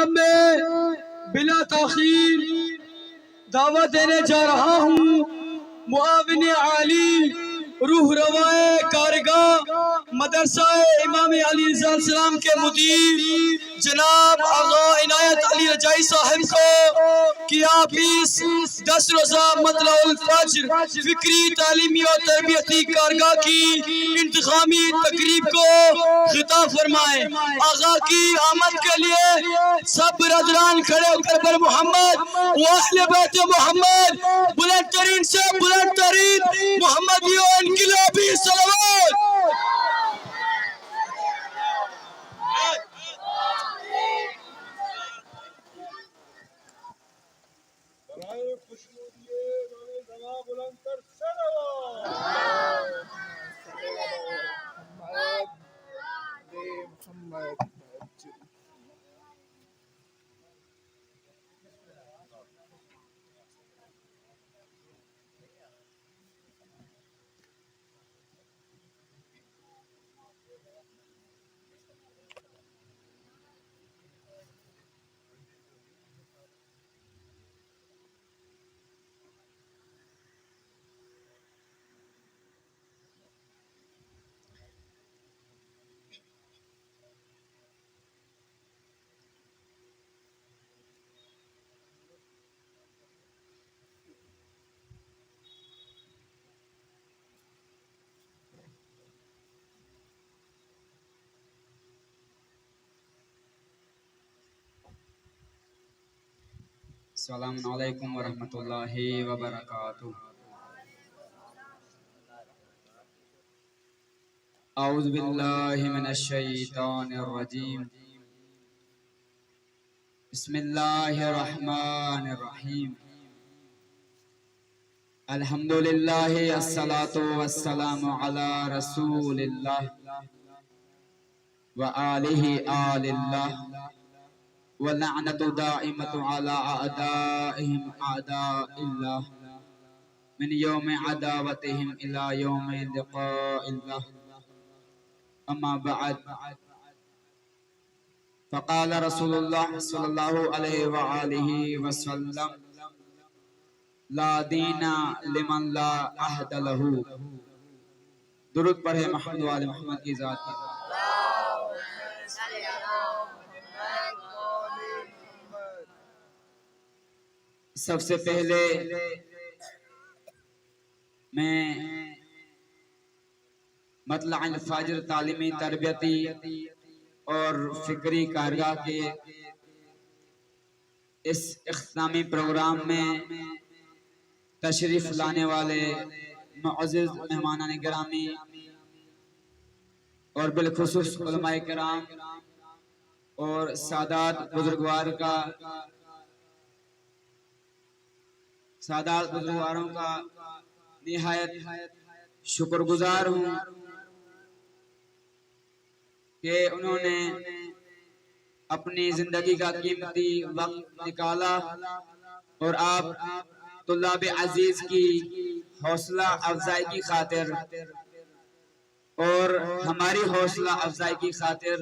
جناب میں بلا تاخیر دعوت دینے جا رہا ہوں معاون عالی روح روائے کارگاہ مدرسہ امام علی رضا السلام کے مدیر جناب آغا عنایت علی رجائی صاحب کو کہ آپ اس 10 روزہ مطلع الفجر فکری تعلیمی اور تربیتی کارگاہ کی انتخامی تقریب کو خطاب فرمائیں۔ آغا کی آمد کے لیے سب برادران کھڑے ہو کر پر محمد و اہل بیت محمد بلند ترین سے بلند ترین محمدی و انقلابی صلوات۔ السلام علیکم ورحمۃ اللہ وبرکاتہ۔ اعوذ باللہ من الشیطان الرجیم، بسم اللہ الرحمن الرحیم، الحمدللہ الصلاۃ والسلام علی رسول اللہ وآلہ آل اللہ واللعنۃ دائمۃ علی اعدائہم اعداء اللہ من یوم عداوتہم الی یوم لقاء اللہ، اما بعد فقال رسول اللہ صلی اللہ علیہ وآلہ وسلم لا دین لمن لا عہد لہ۔ درود پڑھے محمد و آل محمد کی ذات کی۔ سب سے پہلے میں مطلع الفجر تعلیمی تربیتی اور فکری کارگاہ کے اس اختتامی پروگرام میں تشریف لانے والے معزز مہمانان گرامی اور بالخصوص علماء کرام اور سادات بزرگواروں کا نہایت شکر گزار ہوں کہ انہوں نے اپنی زندگی کا قیمتی وقت نکالا اور آپ طلاب عزیز کی حوصلہ افزائی کی خاطر اور ہماری حوصلہ افزائی کی خاطر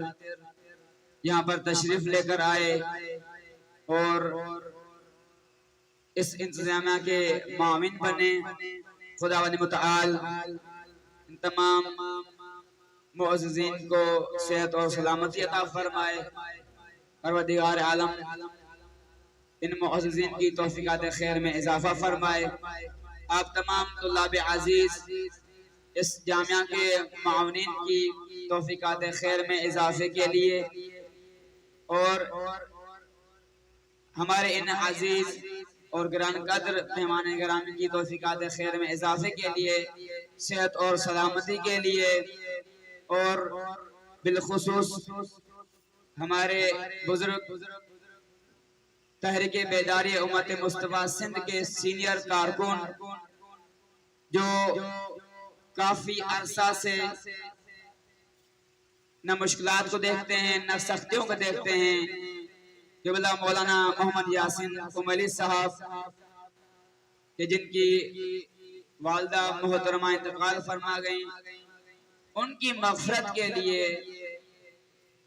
یہاں پر تشریف لے کر آئے اور اس انتظامیہ کے معاون بنے۔ خداوند متعال ان تمام معززین کو صحت اور سلامتی عطا فرمائے۔ پروردگار عالم ان معززین کی توفیقات خیر میں اضافہ فرمائے۔ آپ تمام طلاب عزیز اس جامعہ کے معاونین کی توفیقات خیر میں اضافے کے لیے اور ہمارے ان عزیز اور گران قدر مہمان گرامی کی توفیقات خیر میں اضافے کے لیے، صحت اور سلامتی کے لیے اور بالخصوص ہمارے بزرگ تحریک بیداری امت مصطفیٰ سندھ کے سینئر کارکن جو کافی عرصہ سے نہ مشکلات کو دیکھتے ہیں نہ سختیوں کو دیکھتے ہیں، قبلہ مولانا محمد یاسین کملی صاحب کہ جن کی والدہ محترمہ انتقال فرما گئیں، ان کی مغفرت کے لیے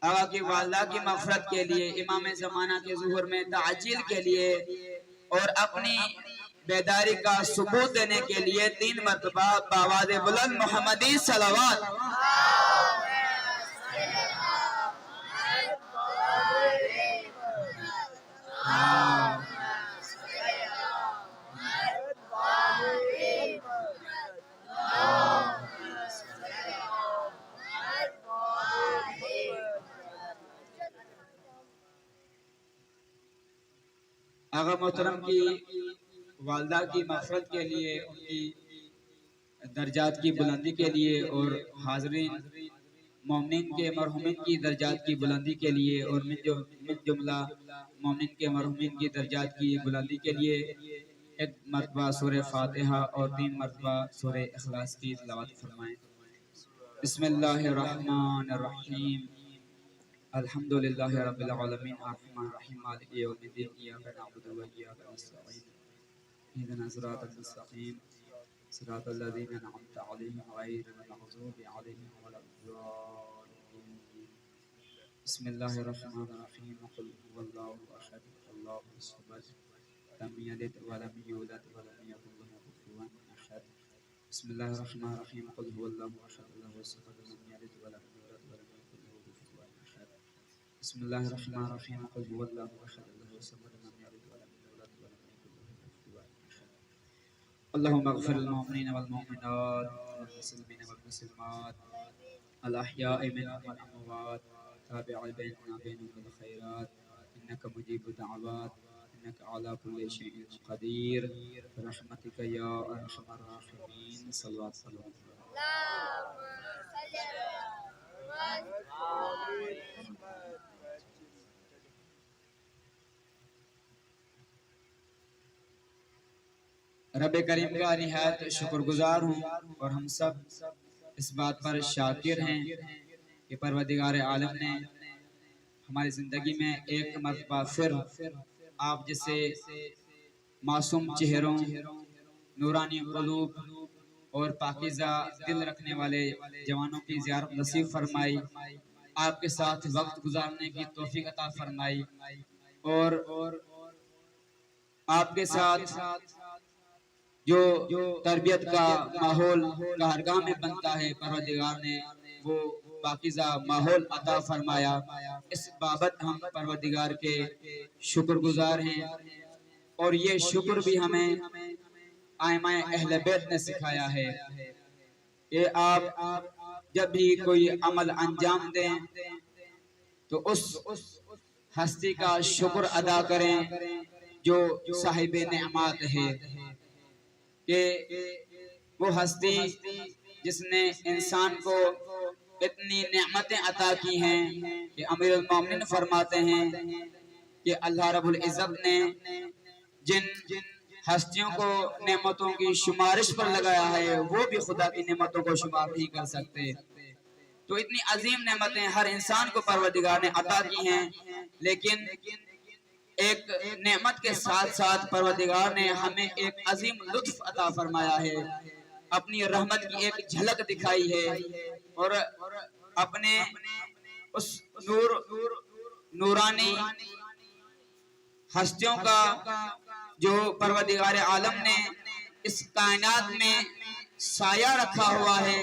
آقا کی والدہ کی مغفرت کے لیے، امام زمانہ کے ظہور میں تعجیل کے لیے اور اپنی بیداری کا ثبوت دینے کے لیے 3 مرتبہ بآواز بلند محمدی صلوات۔ آقا محترم کی والدہ کی مغفرت کے لیے، ان کی درجات کی بلندی کے لیے اور حاضرین مومنین کے مرحومین کی درجات کی بلندی کے لیے اور من جملہ مومنین کے مرحومین کی درجات کی بلندی کے لیے 1 مرتبہ سورہ فاتحہ اور 3 مرتبہ سورہ اخلاص کی تلاوت فرمائیں۔ بسم اللہ الرحمن الرحیم، الحمدللہ رب العالمین، الرحمن الرحیم، مالک یوم الدین، ایاک نعبد و ایاک نستعین، اهدنا الصراط المستقیم، صراط الذین انعمت علیہم غیر المغضوب علیہم ولا الضالین۔ بسم اللہ الرحمن الرحیم، قل هو اللہ احد اللہ الصمد لم یلد ولم یولد ولم یکن له کفوا احد۔ بسم اللہ الرحمن الرحیم، قل هو اللہ احد اللہ الصمد لم یلد ولم یولد ولم یکن له کفوا احد۔ بسم اللہ الرحمن الرحیم، قل هو اللہ احد اللہ الصمد لم یلد ولم یولد ولم یکن له کفوا احد۔ اللهم اغفر للمؤمنین والمؤمنات والمسلمین والمسلمات الاحیاء منهم والاموات، تابع بیننا بینهم بالخیرات، انک مجیب الدعوات، انک علی کل شیء قدیر، برحمتک یا ارحم الراحمین، صلوات صلوات۔ رب کریم کا نہایت شکر گزار ہوں اور ہم سب اس بات پر شاکر ہیں کہ پروردگار عالم نے ہماری زندگی میں 1 مرتبہ پھر آپ جیسے معصوم چہروں، نورانی قلوب اور پاکیزہ دل رکھنے والے جوانوں کی زیارت نصیب فرمائی، آپ کے ساتھ وقت گزارنے کی توفیق عطا فرمائی اور آپ کے ساتھ جو تربیت کا ماحول کارگاہ میں بنتا ہے، پروردگار نے وہ پاکیزہ ماحول عطا فرمایا۔ اس بابت ہم پروردگار کے شکر گزار ہیں اور یہ شکر بھی ہمیں ائمہ اہل بیت نے سکھایا ہے کہ آپ جب بھی کوئی عمل انجام دیں تو اس ہستی کا شکر ادا کریں جو صاحب نعمات ہے، کہ وہ ہستی جس نے انسان کو اتنی نعمتیں عطا کی ہیں کہ امیر المومنین فرماتے ہیں کہ اللہ رب العزت نے جن ہستیوں کو نعمتوں کی شمارش پر لگایا ہے وہ بھی خدا کی نعمتوں کو شمار نہیں کر سکتے۔ تو اتنی عظیم نعمتیں ہر انسان کو پروردگار نے عطا کی ہیں، لیکن ایک نعمت کے ساتھ ساتھ پروردگار نے ہمیں ایک عظیم لطف عطا فرمایا ہے، اپنی رحمت کی ایک جھلک دکھائی ہے اور اپنے اس نورانی ہستیوں کا جو پروردگار عالم نے اس کائنات میں سایہ رکھا ہوا ہے،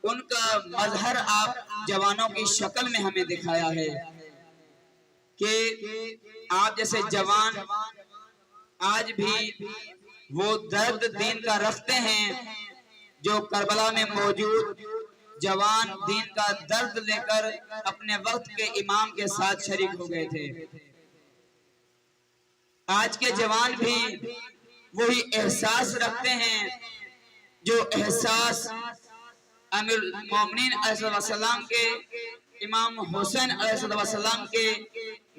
ان کا مظہر آپ جوانوں کی شکل میں ہمیں دکھایا ہے کہ آپ جیسے جوان آج بھی وہ درد دین کا رکھتے ہیں جو کربلا میں موجود جوان دین کا درد لے کر اپنے وقت کے امام کے ساتھ شریک ہو گئے تھے۔ آج کے جوان بھی وہی احساس رکھتے ہیں جو احساس امیر المومنین علیہ السلام کے امام حسین علیہ السلام کے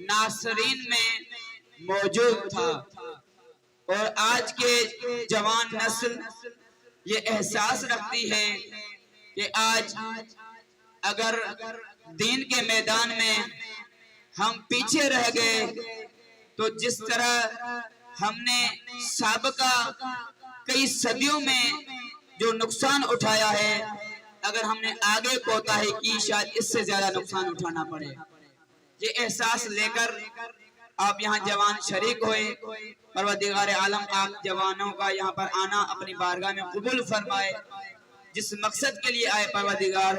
ناصرین میں موجود تھا، اور آج کے جوان نسل یہ احساس رکھتی ہے کہ آج اگر دین کے میدان میں ہم پیچھے رہ گئے تو جس طرح ہم نے سابقہ کئی صدیوں میں جو نقصان اٹھایا ہے اگر ہم نے آگے کوتاہی کی شاید اس سے زیادہ نقصان اٹھانا پڑے۔ یہ احساس لے کر آپ یہاں جوان شریک ہوئے، پروردگار عالم آپ جوانوں کا یہاں پر آنا اپنی بارگاہ میں قبول فرمائے، جس مقصد کے لیے آئے پروردگار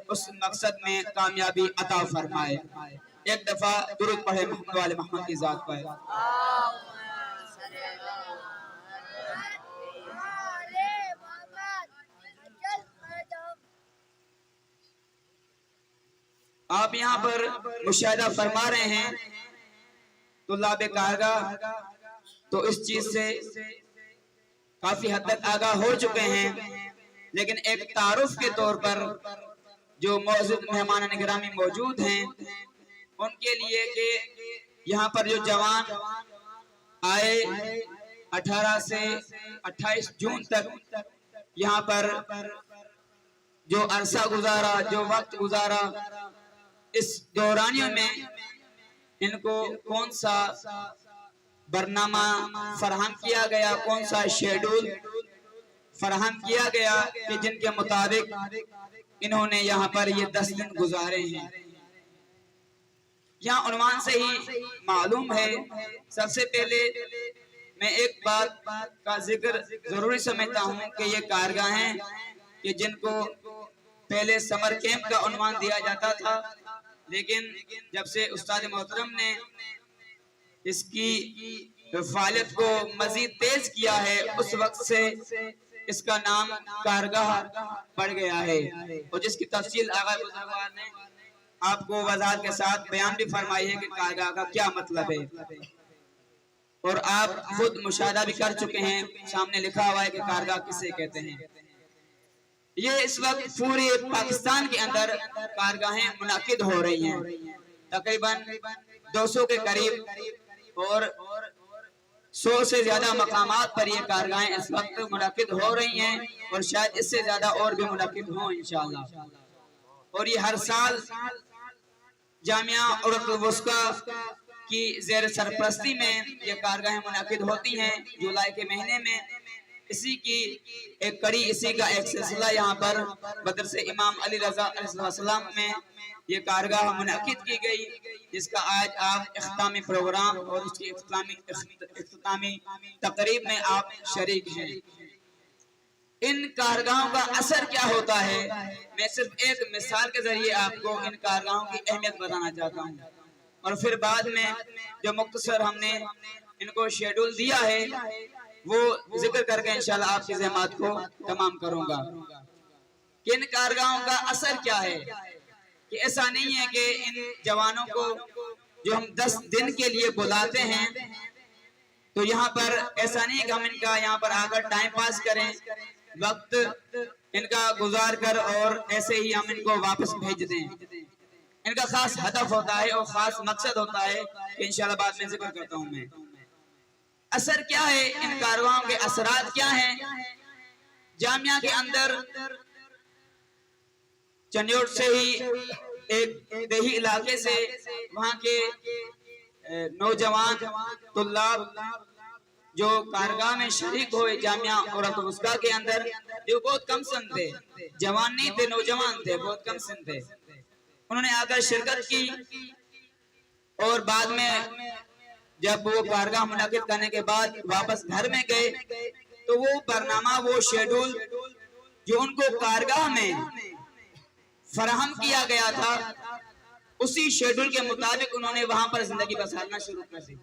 اس مقصد میں کامیابی عطا فرمائے۔ ایک دفعہ درود پڑھے محمد والے محمد کی ذات پر۔ آپ یہاں پر مشاہدہ فرما رہے ہیں طلاب کارگاہ تو اس چیز سے کافی حد تک آگاہ ہو چکے ہیں، لیکن ایک تعارف کے طور پر جو موجود مہمان گرامی موجود ہیں ان کے لیے کہ یہاں پر جو جوان آئے 18 سے 28 جون تک یہاں پر جو عرصہ گزارا، جو وقت گزارا، اس دورانیوں میں ان کو کون سا برنامہ فراہم کیا گیا، کون سا شیڈول فراہم کیا گیا کہ جن کے مطابق انہوں نے یہاں پر یہ 10 دن گزارے ہیں۔ یہاں عنوان سے ہی معلوم ہے، سب سے پہلے میں ایک بات کا ذکر ضروری سمجھتا ہوں کہ یہ کارگاہیں کہ جن کو پہلے سمر کیمپ کا عنوان دیا جاتا تھا، لیکن جب سے استاد محترم نے اس کی فعالیت کو مزید تیز کیا ہے اس وقت سے اس کا نام کارگاہ پڑ گیا ہے، اور جس کی تفصیل آغا بزرگوار نے آپ کو وضاحت کے ساتھ بیان بھی فرمائی ہے کہ کارگاہ کا کیا مطلب ہے، اور آپ خود مشاہدہ بھی کر چکے ہیں، سامنے لکھا ہوا ہے کہ کارگاہ کسے کہتے ہیں۔ یہ اس وقت پورے پاکستان کے اندر کارگاہیں منعقد ہو رہی ہیں، تقریباً 200 کے قریب اور 100 سے زیادہ مقامات پر یہ کارگاہیں اس وقت منعقد ہو رہی ہیں، اور شاید اس سے زیادہ اور بھی منعقد ہوں انشاءاللہ۔ اور یہ ہر سال جامعہ اردو الوسطی کی زیر سرپرستی میں یہ کارگاہیں منعقد ہوتی ہیں جولائی کے مہینے میں۔ اسی کی ایک کڑی، اسی کا ایک سلسلہ یہاں پر مدرسہ امام علی رضا علیہ السلام میں یہ کارگاہ منعقد کی گئی، جس کا آج آپ اختتامی پروگرام اور اس کی اختتامی تقریب میں آپ شریک ہیں۔ ان کارگاہوں کا اثر کیا ہوتا ہے، میں صرف ایک مثال کے ذریعے آپ کو ان کارگاہوں کی اہمیت بتانا چاہتا ہوں، اور پھر بعد میں جو مختصر ہم نے ان کو شیڈول دیا ہے وہ ذکر کر کے انشاءاللہ آپ کی زحمات کو تمام کروں گا کہ ان کارگاہوں کا اثر کیا ہے۔ کہ ایسا نہیں ہے کہ ان جوانوں کو جو ہم 10 دن کے لیے بلاتے ہیں تو یہاں پر ایسا نہیں ہے کہ ہم ان کا یہاں پر آ کر ٹائم پاس کریں، وقت ان کا گزار کر اور ایسے ہی ہم ان کو واپس بھیج دیں۔ ان کا خاص ہدف ہوتا ہے اور خاص مقصد ہوتا ہے کہ انشاءاللہ بعد میں ذکر کرتا ہوں میں۔ اثر کیا ہے، ان کارگاہوں کے اثرات کیا ہیں؟ جامعہ کے اندر چنیوٹ سے ہی ایک دیہی علاقے سے وہاں کے نوجوان طلاب جو کارگاہ میں شریک ہوئے جامعہ اردو الوسطی کے اندر، جو بہت کم سن تھے، جوان نہیں تھے، نوجوان تھے، بہت کم سن تھے، انہوں نے آ کر شرکت کی، اور بعد میں جب وہ کارگاہ منعقد کرنے کے بعد واپس گھر میں گئے تو وہ برنامہ، وہ شیڈول جو ان کو کارگاہ میں فراہم کیا گیا تھا، اسی شیڈول کے مطابق انہوں نے وہاں پر زندگی بسرنا شروع کر دی،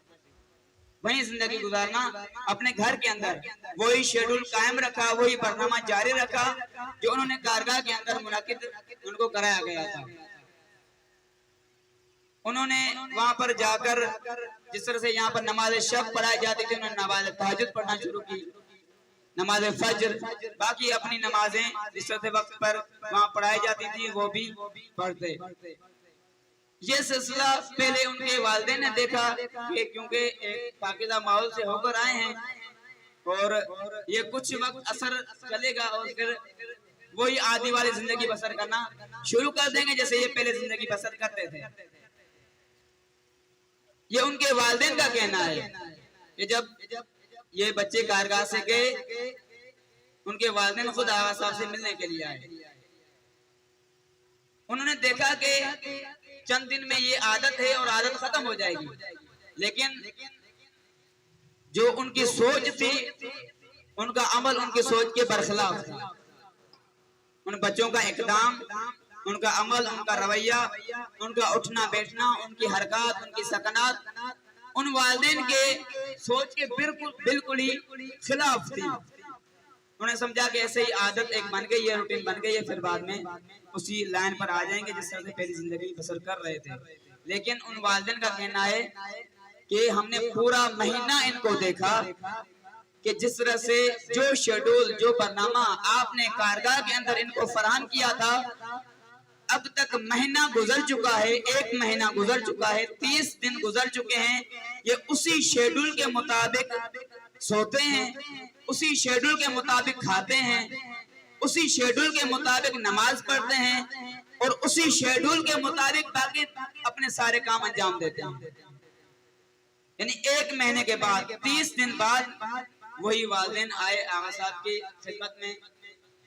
وہیں زندگی گزارنا اپنے گھر کے اندر، وہی شیڈول قائم رکھا، وہی برنامہ جاری رکھا جو انہوں نے کارگاہ کے اندر منعقد ان کو کرایا گیا تھا۔ انہوں نے وہاں پر جا کر جس طرح سے یہاں پر نماز شب پڑھائی جاتی تھی، انہوں نے نماز تہجد پڑھنا شروع کی، نماز فجر، باقی اپنی نمازیں جس طرح سے وقت پر وہاں پڑھائی جاتی تھی وہ بھی پڑھتے۔ یہ سلسلہ پہلے ان کے والدین نے دیکھا کہ کیونکہ ایک پاکیزہ ماحول سے ہو کر آئے ہیں اور یہ کچھ وقت اثر چلے گا اور پھر وہی عادی والی زندگی بسر کرنا شروع کر دیں گے جیسے یہ پہلے زندگی بسر کرتے تھے۔ یہ ان کے والدین کا کہنا ہے کہ جب یہ بچے کارگاہ سے گئے، ان کے والدین خود آغا صاحب سے ملنے کے لیے آئے، انہوں نے دیکھا کہ چند دن میں یہ عادت ہے اور عادت ختم ہو جائے گی، لیکن جو ان کی سوچ تھی ان کا عمل ان کی سوچ کے برخلاف تھا۔ ان بچوں کا اقدام، ان کا عمل، ان کا رویہ، ان کا اٹھنا بیٹھنا، ان کی حرکات، ان کی سکنات ان والدین کے سوچ کے بالکل ہی خلاف تھی۔ انہوں نے سمجھا کہ ایسے ہی عادت ایک بن گئی ہے، روٹین بن گئی ہے، پھر بعد میں اسی لائن پر آ جائیں گے جس طرح سے پہلی زندگی بسر کر رہے تھے۔ لیکن ان والدین کا کہنا ہے کہ ہم نے پورا مہینہ ان کو دیکھا کہ جس طرح سے جو شیڈول، جو برنامہ آپ نے کارگاہ کے اندر ان کو فراہم کیا تھا، اب تک مہینہ گزر چکا ہے، 1 مہینہ گزر چکا ہے، 30 دن گزر چکے ہیں، یہ اسی شیڈول کے مطابق سوتے ہیں، اسی شیڈول کے مطابق کھاتے ہیں، اسی شیڈول کے مطابق نماز پڑھتے ہیں اور اسی شیڈول کے مطابق باقی اپنے سارے کام انجام دیتے ہیں۔ یعنی 1 مہینے کے بعد، 30 دن بعد وہی والدین آئے آغا صاحب کی خدمت میں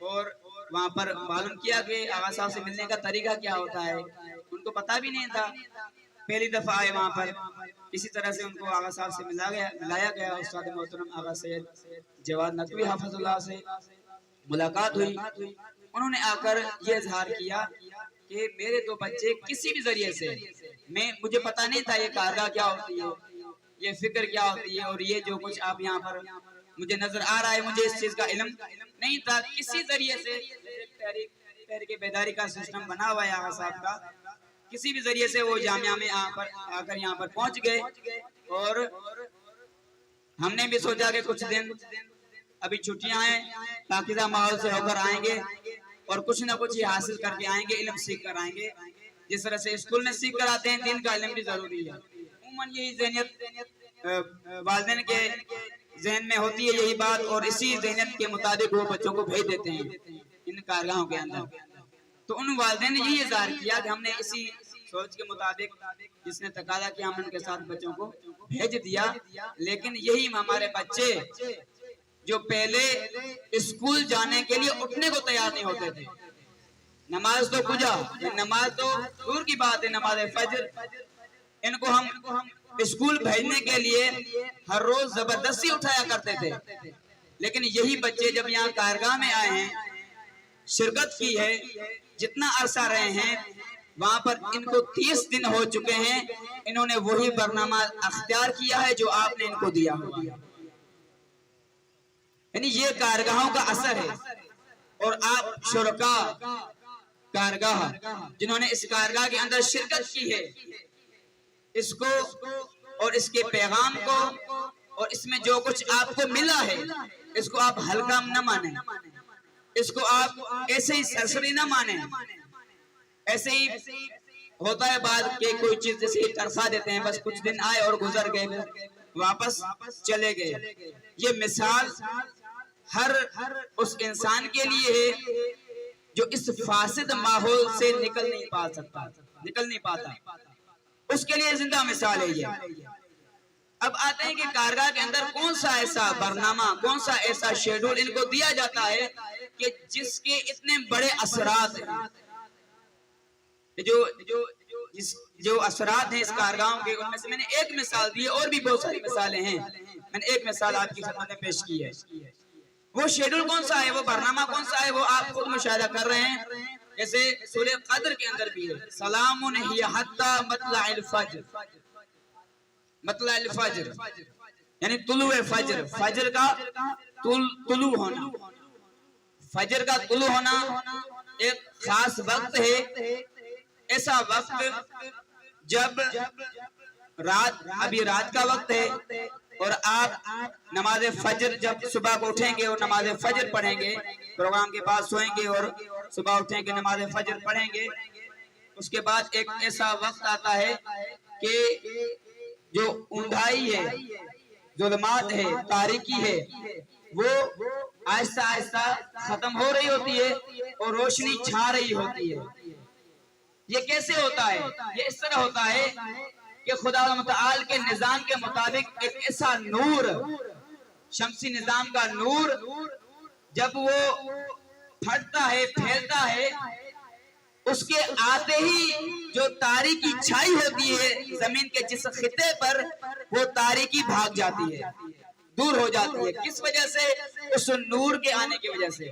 اور وہاں پر معلوم کیا کہ آغا صاحب سے ملنے کا طریقہ کیا ہوتا ہے۔ ان کو پتا بھی نہیں تھا، پہلی دفعہ آئے وہاں پر، اسی طرح سے ان کو آغا صاحب سے ملایا گیا۔ استاد محترم آغا سید جواد نقوی حافظ اللہ سے ملاقات ہوئی، انہوں نے آ کر یہ اظہار کیا کہ میرے 2 بچے کسی بھی ذریعے سے، مجھے پتا نہیں تھا یہ کارگاہ کیا ہوتی ہے، یہ فکر کیا ہوتی ہے، اور یہ جو کچھ آپ یہاں پر مجھے نظر آ رہا ہے، مجھے اس چیز کا علم نہیں تھا۔ کسی ذریعے سے تحریک بیداری کا سسٹم بنا ہوا ہے آغا صاحب کا، کسی بھی ذریعے سے وہ جامعہ میں آ کر یہاں پر پہنچ گئے، اور ہم نے بھی سوچا کہ کچھ دن ابھی چھٹیاں ہیں، پاکیزہ ماحول سے ہو کر آئیں گے اور کچھ نہ کچھ یہ حاصل کر کے آئیں گے، علم سیکھ کر آئیں گے، جس طرح سے اسکول میں سیکھ کر آتے ہیں، دین کا علم بھی ضروری ہے۔ عموماً یہی ذہنیت والدین کے ذہن میں ہوتی ہے یہی بات، اور اسی ذہنیت کے مطابق وہ بچوں کو بھیج دیتے ہیں ان کارگاہوں کے اندر۔ تو ان والدین نے یہی اظہار کیا کہ ہم نے اسی سوچ کے مطابق جس نے تقاضا کیا ہم ان کے ساتھ بچوں کو بھیج دیا، لیکن یہی ہمارے بچے جو پہلے اسکول جانے کے لیے اٹھنے کو تیار نہیں ہوتے تھے، نماز تو کجا، نماز تو دور کی بات ہے، نماز فجر، ان کو ہم اسکول بھیجنے کے لیے ہر روز زبردستی اٹھایا کرتے تھے، لیکن یہی بچے جب یہاں کارگاہ میں آئے ہیں، شرکت کی ہے، جتنا عرصہ رہے ہیں وہاں پر ان کو 30 دن ہو چکے ہیں، انہوں نے وہی برنامہ اختیار کیا ہے جو آپ نے ان کو دیا ہوا۔ یعنی یہ کارگاہوں کا اثر ہے، اور آپ شرکاء کارگاہ جنہوں نے اس کارگاہ کے اندر شرکت کی ہے، اس کو اور اس کے پیغام کو اور اس میں جو کچھ آپ کو ملا ہے، اس کو آپ ہلکا نہ مانیں، اس کو آپ ایسے ہی سرسری نہ مانیں۔ ایسے ہی ہوتا ہے بعد کہ کوئی چیز جیسے ہی ترسا دیتے ہیں، بس کچھ دن آئے اور گزر گئے، واپس چلے گئے۔ یہ مثال ہر اس انسان کے لیے ہے جو اس فاسد ماحول سے نکل نہیں پاتا، اس کے لیے زندہ مثال ہے یہ۔ اب آتے ہیں کہ کارگاہ کے اندر کون سا ایسا برنامہ، کون سا ایسا شیڈول ان کو دیا جاتا ہے کہ جس کے اتنے بڑے اثرات ہیں، جو اثرات ہیں اس کارگاہوں کے، ان میں سے میں نے ایک مثال دی ہے، اور بھی بہت ساری مثالیں ہیں، میں نے ایک مثال آپ کی خدمت میں پیش کی ہے۔ وہ شیڈول کون سا ہے، وہ برنامہ کون سا ہے، وہ آپ خود مشاہدہ کر رہے ہیں۔ جیسے سورہ قدر کے اندر بھی ہے، سلام ہی حتی مطلع الفجر، مطلع الفجر یعنی طلوع فجر، فجر کا طلوع ہونا، فجر کا طلوع ہونا ایک خاص وقت ہے، ایسا وقت جب ابھی رات کا وقت ہے، اور آپ نماز فجر جب صبح کو اٹھیں گے اور نماز فجر پڑھیں گے، پروگرام کے بعد سوئیں گے اور صبح اٹھیں گے نماز فجر پڑھیں گے، اس کے بعد ایک ایسا وقت آتا ہے کہ جو اندھائی ہے، ظلمات ہے، تاریکی ہے، وہ آہستہ آہستہ ختم ہو رہی ہوتی ہے اور روشنی چھا رہی ہوتی ہے۔ یہ کیسے ہوتا ہے؟ یہ اس طرح ہوتا ہے کہ خدا متعال کے نظام کے مطابق ایک ایسا نور، شمسی نظام کا نور جب وہ پھٹتا ہے، پھیلتا ہے، اس کے آتے ہی جو تاریکی چھائی ہوتی ہے زمین کے جس خطے پر، وہ تاریکی بھاگ جاتی ہے، دور ہو جاتی ہے۔ کس وجہ سے؟ اس نور کے آنے کی وجہ سے،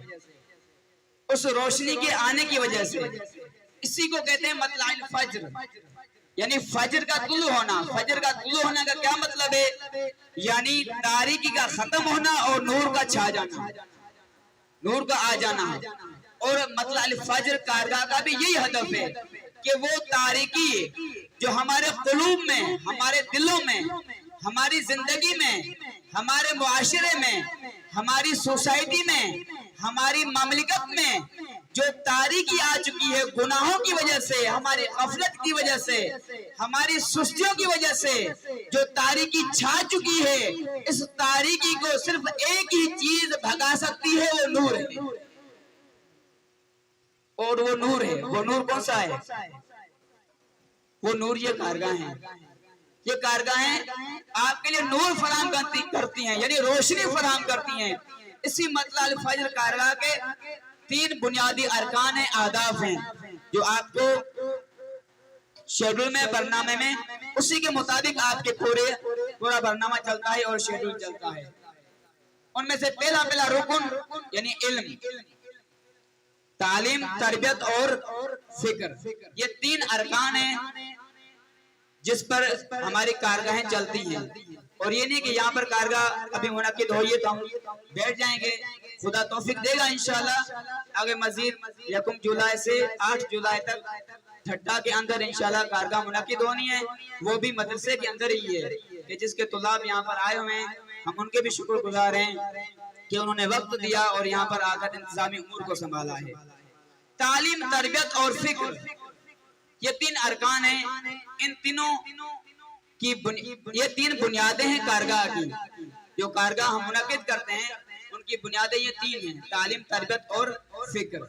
اس روشنی کے آنے کی وجہ سے۔ اسی کو کہتے ہیں مطلع الفجر، یعنی فجر کا طلوع ہونا۔ فجر کا طلوع ہونا کا کیا مطلب ہے؟ یعنی تاریکی کا ختم ہونا اور نور کا چھا جانا، نور کا آ جانا۔ اور مطلع الفجر کارگاہ کا بھی یہی ہدف ہے کہ وہ تاریکی جو ہمارے قلوب میں، ہمارے دلوں میں، ہماری زندگی میں، ہمارے معاشرے میں، ہماری سوسائٹی میں، ہماری مملکت میں جو تاریکی آ چکی ہے گناہوں کی وجہ سے، ہماری غفلت کی وجہ سے، ہماری سستیوں کی وجہ سے جو تاریکی چھا چکی ہے، اس تاریکی کو صرف ایک ہی چیز بھگا سکتی ہے، وہ نور ہے۔ اور وہ نور ہے، وہ نور کون سا ہے؟ وہ نور یہ کارگاہ ہیں، یہ کارگاہیں آپ کے لیے نور فراہم کرتی ہیں، یعنی روشنی فراہم کرتی ہیں۔ اسی مطلع الفجر کارگاہ کے 3 بنیادی ارکان ہیں، اہداف ہیں، جو آپ کو شیڈول میں، برنامے میں اسی کے مطابق آپ کے پورا برنامہ چلتا ہے اور شیڈول چلتا ہے۔ ان میں سے پہلا رکن یعنی علم، تعلیم، تربیت اور فکر، یہ 3 ارکان ہیں جس پر ہماری کارگاہیں چلتی ہیں۔ اور یہ نہیں کہ یہاں پر کارگاہ ابھی منعقد ہوئی ہے تو ہم بیٹھ جائیں گے، خدا توفیق دے گا انشاءاللہ آگے مزید 1 جولائی سے 8 جولائی تک ٹھٹا کے اندر انشاءاللہ کارگاہ منعقد ہونی ہے، وہ بھی مدرسے کے اندر ہی ہے کہ جس کے طلاب یہاں پر آئے ہوئے ہیں، ہم ان کے بھی شکر گزار ہیں کہ انہوں نے وقت دیا اور یہاں پر آ کر انتظامی امور کو سنبھالا ہے۔ تعلیم، تربیت اور فکر، یہ 3 ارکان ہیں، ان تینوں کی یہ 3 بنیادیں ہیں کارگاہ کی، جو کارگاہ ہم منعقد کرتے ہیں ان کی بنیادیں یہ 3 ہیں، تعلیم، تربیت اور فکر۔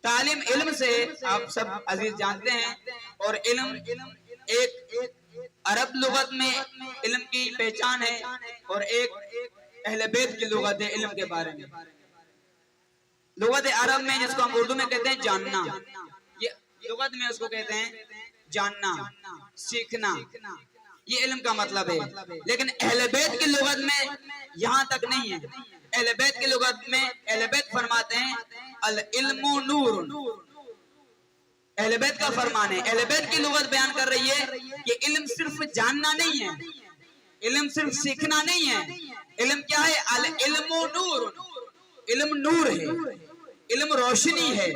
تعلیم، علم سے آپ سب عزیز جانتے ہیں، اور علم ایک عرب لغت میں علم کی پہچان ہے اور ایک اہل بیت کی لغت ہے علم کے بارے میں۔ لغت عرب میں جس کو ہم اردو میں کہتے ہیں جاننا، یہ لغت میں اس کو کہتے ہیں جاننا، سیکھنا، یہ علم کا مطلب ہے۔ لیکن اہل بیت کی لغت میں یہاں تک نہیں ہے۔ اہل بیت کی لغت میں اہل بیت فرماتے ہیں العلم نور، اہل بیت کا فرمان ہے۔ اہل بیت کی لغت بیان کر رہی ہے کہ علم صرف جاننا نہیں ہے، علم صرف سیکھنا نہیں ہے، علم کیا ہے؟ العلم نور، علم نور ہے، علم روشنی ہے۔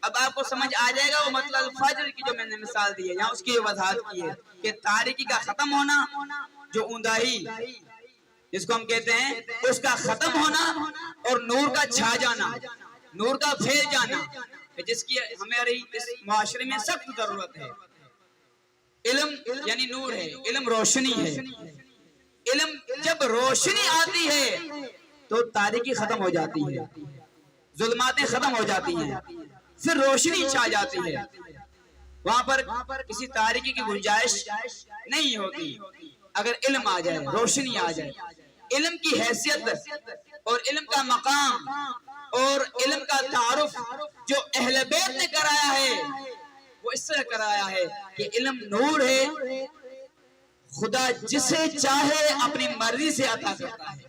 اب آپ کو سمجھ آ جائے گا وہ مطلع الفجر کی جو میں نے مثال دی ہے، یہاں اس کی وضاحت کی ہے کہ تاریکی کا ختم ہونا، جو انداہی جس کو ہم کہتے ہیں اس کا ختم ہونا، اور نور کا چھا جانا، نور کا پھیل جانا، جس کی ہماری اس معاشرے میں سخت ضرورت ہے۔ علم یعنی نور ہے، علم روشنی ہے۔ علم جب روشنی آتی ہے تو تاریکی ختم ہو جاتی ہے، ظلماتیں ختم ہو جاتی ہیں، پھر روشنی چھا جاتی ہے، وہاں پر کسی تاریکی کی گنجائش نہیں ہوتی۔ اگر علم آ جائے، روشنی آ جائے، علم کی حیثیت اور علم کا مقام اور علم کا تعارف جو اہل بیت نے کرایا ہے وہ اس طرح کرایا ہے کہ علم نور ہے، خدا جسے چاہے اپنی مرضی سے عطا کرتا ہے۔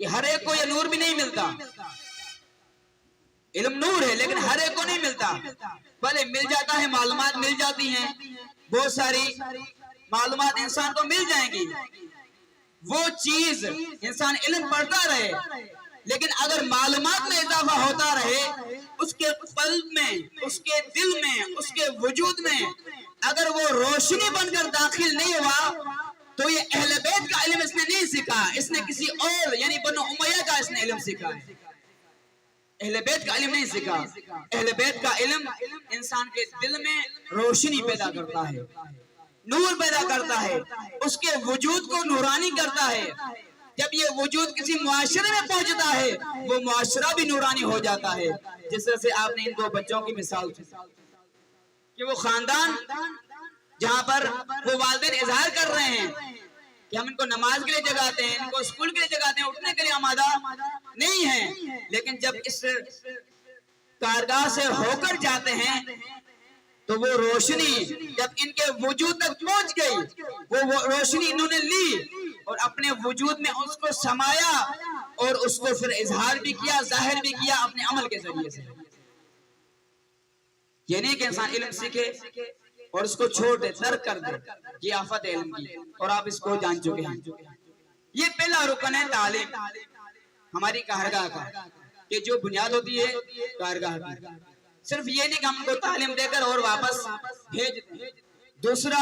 یہ ہر ایک کو یہ نور بھی نہیں ملتا، علم نور ہے لیکن ہر ایک کو نہیں ملتا، بھلے مل جاتا ہے، معلومات مل جاتی ہیں، بہت ساری معلومات انسان کو مل جائیں گی، وہ چیز انسان علم پڑھتا رہے، لیکن اگر معلومات میں اضافہ ہوتا رہے، اس کے قلب میں، اس کے دل میں، اس کے وجود میں اگر وہ روشنی بن کر داخل نہیں ہوا تو یہ اہل بیت کا علم اس نے نہیں سیکھا، اس نے کسی اور یعنی بنو امیہ کا اس نے علم سیکھا ہے، اہل بیت کا علم نہیں سیکھا۔ اہل بیت کا علم انسان کے دل میں روشنی پیدا کرتا ہے، نور پیدا کرتا ہے، اس کے وجود کو نورانی کرتا ہے۔ جب یہ وجود کسی معاشرے میں پہنچتا ہے وہ معاشرہ بھی نورانی ہو جاتا ہے، جس طرح سے آپ نے ان 2 بچوں کی مثال دی کہ وہ خاندان جہاں پر وہ والدین اظہار کر رہے ہیں کہ ہم ان کو نماز کے لیے جگاتے ہیں، ان کو اسکول کے لیے جگاتے ہیں، اٹھنے کے لیے آمادہ نہیں ہیں، لیکن جب اس کارگاہ سے ہو کر جاتے ہیں تو وہ روشنی جب ان کے وجود تک پہنچ گئی، وہ روشنی انہوں نے لی اور اپنے وجود میں اس کو سمایا اور اس کو پھر اظہار بھی کیا، ظاہر بھی کیا اپنے عمل کے ذریعے سے۔ یہ نہیں کہ انسان علم سیکھے اور اس کو چھوڑ دے، ترک کر دے، یہ آفت ہے علم کی اور آپ اس کو جان چکے ہیں۔ یہ پہلا رکن ہے تعلیم ہماری کارگاہ کا، کہ جو بنیاد ہوتی ہے کارگاہ کی، صرف یہ نہیں کہ ہم کو تعلیم دے کر اور واپس بھیج دیں۔ دوسرا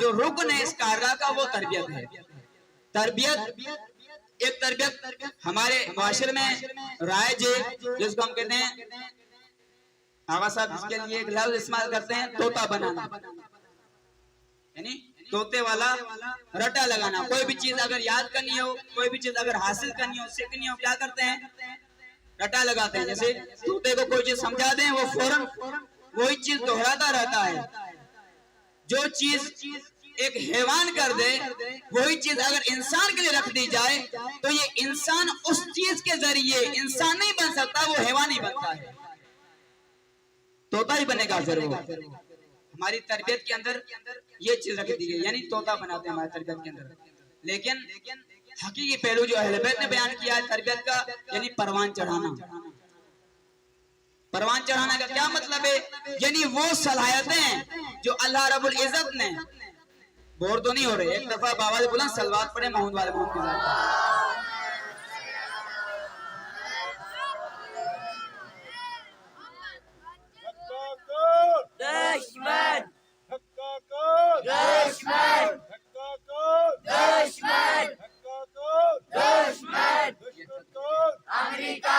جو رکن ہے اس کارگاہ کا وہ تربیت ہے۔ تربیت ایک تربیت ہمارے معاشرے میں رائج ہے، جس کو ہم کہتے ہیں، آغا صاحب اس کے لیے ایک لفظ استعمال کرتے ہیں، طوطا بنانا، یعنی طوطے والا رٹا لگانا۔ کوئی بھی چیز اگر یاد کرنی ہو، کوئی بھی چیز اگر حاصل کرنی ہو، سیکھنی ہو، کیا کرتے ہیں؟ رٹا لگاتے ہیں۔ جیسے طوطے کو کوئی چیز سمجھا دیں، وہ فوراً وہی چیز دہراتا رہتا ہے۔ جو چیز ایک حیوان کر دے، وہی چیز اگر انسان کے لیے رکھ دی جائے تو یہ انسان اس چیز کے ذریعے انسان نہیں بن سکتا، وہ حیوان ہی بنتا ہے، طوطا ہی بنے گا۔ پھر وہ ہماری تربیت کے اندر یہ چیز رکھ دی گئی، یعنی طوطا بناتے ہیں ہماری تربیت کے اندر۔ لیکن حقیقی پہلو جو اہل بیت نے بیان کیا ہے تربیت کا، یعنی پروان چڑھانا۔ پروان چڑھانا کا کیا مطلب ہے؟ یعنی وہ صلاحیتیں جو اللہ رب العزت نے، بور تو نہیں ہو رہے، ایک دفعہ بابا نے بولا سلوات پڑھے محمود والے محمود کی ذات۔ دشمن دشمن دشمن دشمن دشمن امریکہ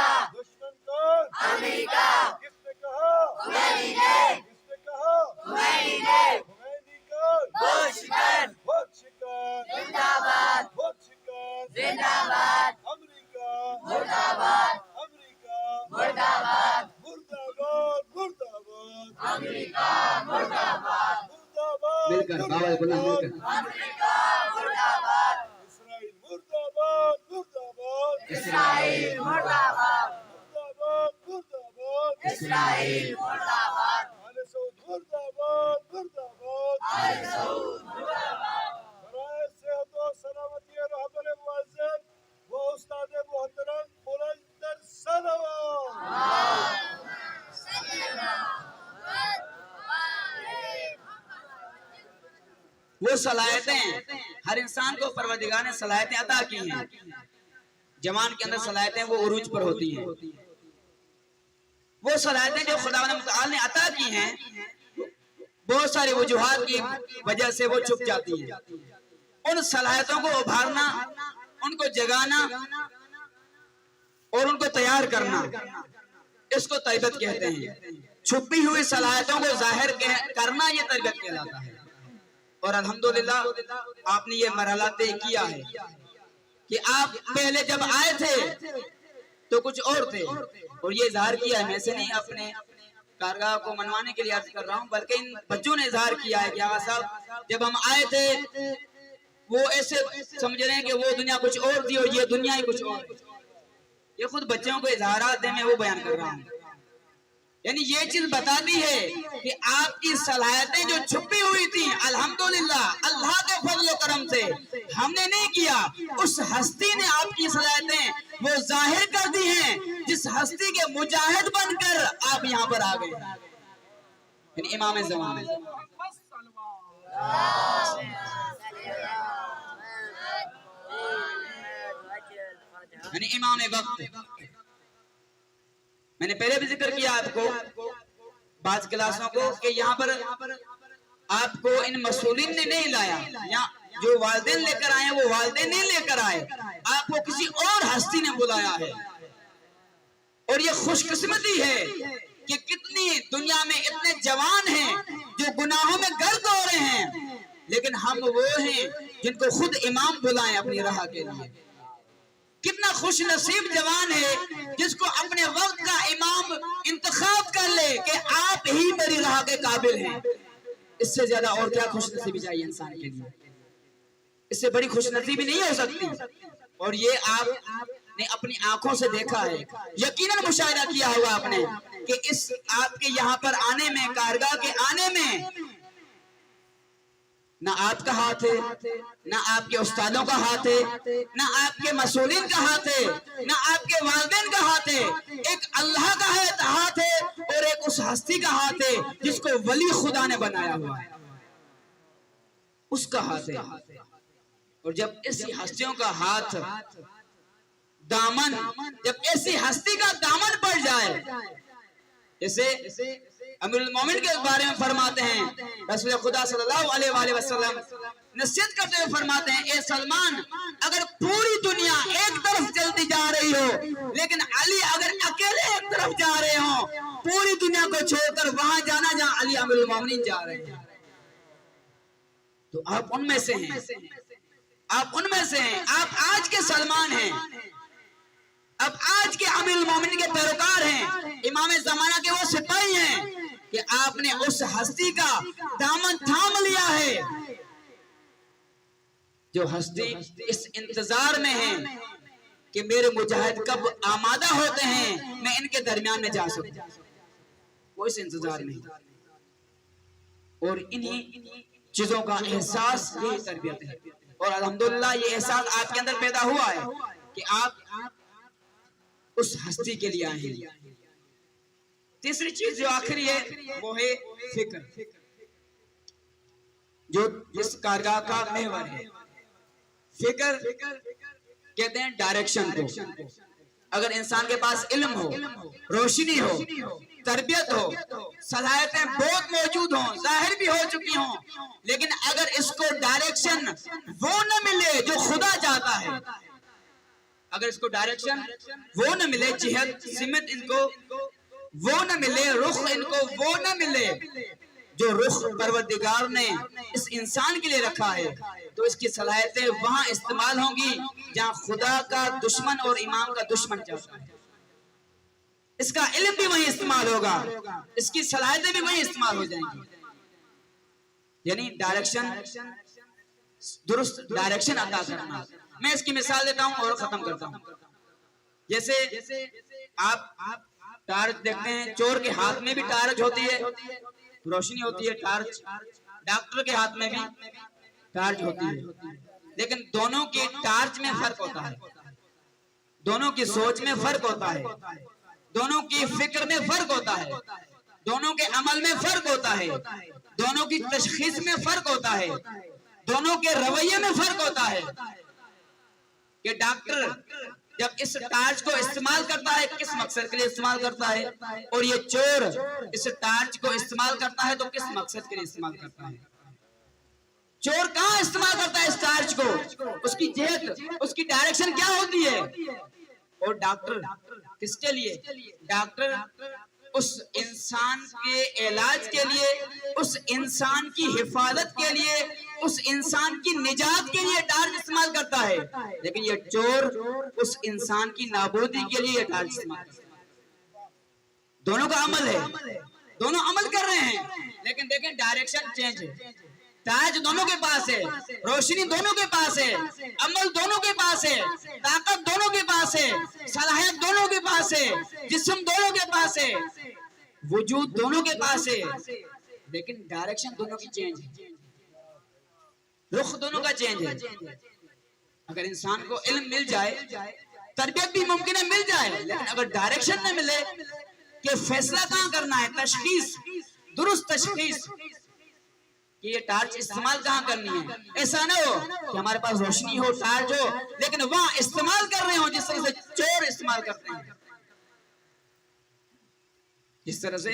امریکہ کس نے کہا؟ خمینی نے کس نے کہا؟ خمینی نے خمینی کا بہت شکر بہت شکار، زندہ باد بہت شکار، زندہ باد امریکہ مرد آباد امریکہ مرد آباد مرد آباد مرد آباد امریکہ مرد آباد مرد آباد مل کر بابا نے بولا مل کر امریکہ مرد آباد اسرائیل مرد آباد مرد آباد اسرائیل مرد آباد مرد آباد مرد آباد اسرائیل مرد آباد آل سعود مرد آباد مرد آباد آل سعود مرد آباد برائے صحت و سلامتی رہبر معزز و استاد محترم بلند صلوات۔ وہ صلاحیتیں ہر انسان کو پروردگار نے صلاحیتیں عطا کی ہیں۔ جوان کے اندر صلاحیتیں وہ عروج پر ہوتی ہیں۔ وہ صلاحیتیں جو خداوند متعال نے عطا کی ہیں، بہت ساری وجوہات کی وجہ سے وہ چھپ جاتی ہیں۔ ان صلاحیتوں کو ابھارنا، ان کو جگانا اور ان کو تیار کرنا، اس کو تربیت کہتے ہیں۔ چھپی ہوئی صلاحیتوں کو ظاہر کرنا یہ تربیت کہلاتا ہے۔ اور الحمدللہ آپ نے یہ مرحلہ طے کیا ہے کہ آپ پہلے جب آئے تھے تو کچھ اور تھے، اور یہ اظہار کیا ہے، میں سے نہیں اپنے کارگاہ کو منوانے کے لیے عرض کر رہا ہوں، بلکہ ان بچوں نے اظہار کیا ہے کہ آغا صاحب جب ہم آئے تھے وہ ایسے سمجھ رہے ہیں کہ وہ دنیا کچھ اور تھی اور یہ دنیا ہی کچھ اور ہے۔ یہ خود بچوں کو اظہارات ہیں، میں وہ بیان کر رہا ہوں۔ یعنی یہ چیز بتاتی ہے کہ آپ کی صلاحیتیں جو چھپی ہوئی تھیں، الحمدللہ اللہ کے فضل و کرم سے ہم نے نہیں کیا، اس ہستی نے آپ کی صلاحیتیں وہ ظاہر کر دی ہیں، جس ہستی کے مجاہد بن کر آپ یہاں پر آ گئے، یعنی امام زمان۔ یعنی امام وقت۔ میں نے پہلے بھی ذکر کیا آپ کو بعض کلاسوں کو کہ یہاں پر آپ کو ان مسئولین نے نہیں لایا، یہاں جو والدین لے کر آئے وہ والدین نہیں لے کر آئے، آپ کو کسی اور ہستی نے بلایا ہے۔ اور یہ خوش قسمتی ہے کہ کتنی دنیا میں اتنے جوان ہیں جو گناہوں میں گرد ہو رہے ہیں، لیکن ہم وہ ہیں جن کو خود امام بلائیں اپنی راہ کے لیے۔ کتنا خوش نصیب جوان ہے جس کو اپنے وقت کا امام انتخاب کر لے کہ آپ ہی میری راہ کے قابل ہیں۔ اس سے زیادہ اور کیا خوش نصیبی چاہیے انسان کے لیے؟ اس سے بڑی خوش نصیبی نہیں ہو سکتی، اور یہ آپ نے اپنی آنکھوں سے دیکھا ہے، یقیناً مشاہدہ کیا ہوگا آپ نے کہ اس آپ کے یہاں پر آنے میں، کارگاہ کے آنے میں نہ آپ کا ہاتھ ہے، نہ آپ کے استادوں کا ہاتھ ہے، نہ آپ کے مسئولین کا ہاتھ ہے، نہ آپ کے والدین کا ہاتھ ہے، ایک اللہ کا ہاتھ ہے اور ایک اس ہستی کا ہاتھ ہے جس کو ولی خدا نے بنایا ہوا ہے، اس کا ہاتھ ہے۔ اور جب ایسی ہستیوں کا ہاتھ دامن، جب ایسی ہستی کا دامن پڑ جائے، جیسے امیر المومن کے بارے میں فرماتے ہیں، رسول خدا صلی اللہ علیہ وآلہ وسلم نصیحت کرتے ہوئے فرماتے ہیں، اے سلمان، اگر پوری دنیا ایک طرف چلتی جا رہی ہو لیکن علی اگر اکیلے ایک طرف جا رہے ہوں، پوری دنیا کو چھوڑ کر وہاں جانا جہاں علی امیر المومنین جا رہے ہیں، تو آپ ان میں سے ہیں، آپ ان میں سے ہیں، آپ آج کے سلمان ہیں، اب آج کے امیر المومنین کے پیروکار ہیں، امام زمانہ کے وہ سپاہی ہیں کہ آپ نے اس ہستی کا دامن تھام لیا ہے جو ہستی اس انتظار میں ہے کہ میرے مجاہد کب آمادہ ہوتے ہیں میں ان کے درمیان میں جا سکوں، وہ اس انتظار میں ہے، اور انہی چیزوں کا احساس یہی تربیت ہے، اور الحمدللہ یہ احساس آپ کے اندر پیدا ہوا ہے کہ آپ اس ہستی کے لیے آئے ہیں۔ تیسری چیز جو آخری ہے وہ ہے فکر، جو جس کارگاہ کا محور ہے۔ فکر کہتے ہیں ڈائریکشن کو۔ اگر انسان کے پاس علم ہو، روشنی ہو، تربیت ہو، صلاحیتیں بہت موجود ہوں، ظاہر بھی ہو چکی ہوں، لیکن اگر اس کو ڈائریکشن وہ نہ ملے جو خدا چاہتا ہے، اگر اس کو ڈائریکشن وہ نہ ملے، جہت سمت ان کو وہ نہ ملے، رخ ان کو وہ نہ ملے جو رخ پروردگار نے اس انسان کے لیے رکھا ہے، تو اس کی صلاحیتیں وہاں استعمال ہوں گی جہاں خدا کا دشمن اور امام کا دشمن چاہتا ہے، اس کا علم بھی وہیں استعمال ہوگا، اس کی صلاحیتیں بھی وہیں استعمال ہو جائیں گی، یعنی ڈائریکشن، درست ڈائریکشن عطا کرنا۔ میں اس کی مثال دیتا ہوں اور ختم کرتا ہوں۔ جیسے آپ ٹارچ دیکھتے ہیں، چور کے ہاتھ میں بھی ٹارچ ہوتی ہے، روشنی ہوتی ہے، ٹارچ، ڈاکٹر کے ہاتھ میں بھی ٹارچ ہوتی ہے، لیکن دونوں کی ٹارچ میں فرق ہوتا ہے، دونوں کی سوچ میں فرق ہوتا ہے، دونوں کی فکر میں فرق ہوتا ہے، دونوں کے عمل میں فرق ہوتا ہے، دونوں کی تشخیص میں فرق ہوتا ہے، دونوں کے رویے میں فرق ہوتا ہے کہ ڈاکٹر جب اس ٹارچ کو استعمال کرتا ہے کس مقصد کے لیے استعمال کرتا ہے، اور یہ چور اس ٹارچ کو استعمال کرتا ہے تو کس مقصد کے لیے استعمال کرتا ہے۔ چور کہاں استعمال کرتا ہے اس ٹارچ کو، اس کی جہت، اس کی ڈائریکشن کیا ہوتی ہے، اور ڈاکٹر کس کے لیے، ڈاکٹر اس انسان کے علاج کے لیے، اس انسان کی حفاظت کے لیے، اس انسان کی نجات کے لیے ٹارچ استعمال کرتا ہے، لیکن یہ چور اس انسان کی نابودی کے لیے ٹارچ استعمال کرتا ہے۔ دونوں کا عمل ہے، دونوں عمل کر رہے ہیں، لیکن دیکھیں ڈائریکشن چینج ہے، ٹارچ دونوں کے پاس ہے، روشنی دونوں کے پاس ہے، عمل دونوں کے پاس ہے، طاقت دونوں کے پاس ہے، صلاحیت دونوں کے پاس ہے، جسم دونوں کے پاس ہے، وجود دونوں کے پاس ہے، لیکن ڈائریکشن دونوں کی چینج ہے، رخ دونوں کا چینج ہے۔ اگر انسان کو علم مل جائے، تربیت بھی ممکن ہے مل جائے، لیکن اگر ڈائریکشن نہ ملے کہ فیصلہ کہاں کرنا ہے، تشخیص، درست تشخیص کہ یہ ٹارچ استعمال کہاں کرنی ہے، ایسا نہ ہو کہ ہمارے پاس روشنی ہو، ٹارچ ہو، لیکن وہاں استعمال کر رہے ہوں جس طرح سے چور استعمال کرتے ہیں۔ جس طرح سے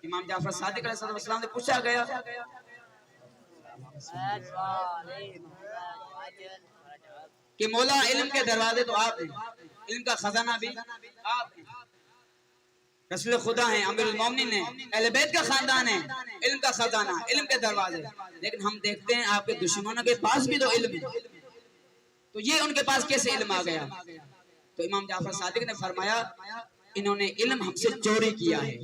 امام جعفر صادق علیہ السلام نے پوچھا گیا کہ مولا علم کے دروازے تو آپ ہیں، علم کا خزانہ بھی آپ ہیں، رسول خدا ہیں، امیر المومنین ہیں، اہل بیت کا خاندان ہے، علم کا خزانہ، علم کے دروازے، لیکن ہم دیکھتے ہیں آپ کے دشمنوں کے پاس بھی تو علم ہے، تو یہ ان کے پاس کیسے علم آ گیا؟ تو امام جعفر صادق نے فرمایا انہوں نے علم ہم سے چوری کیا ہے،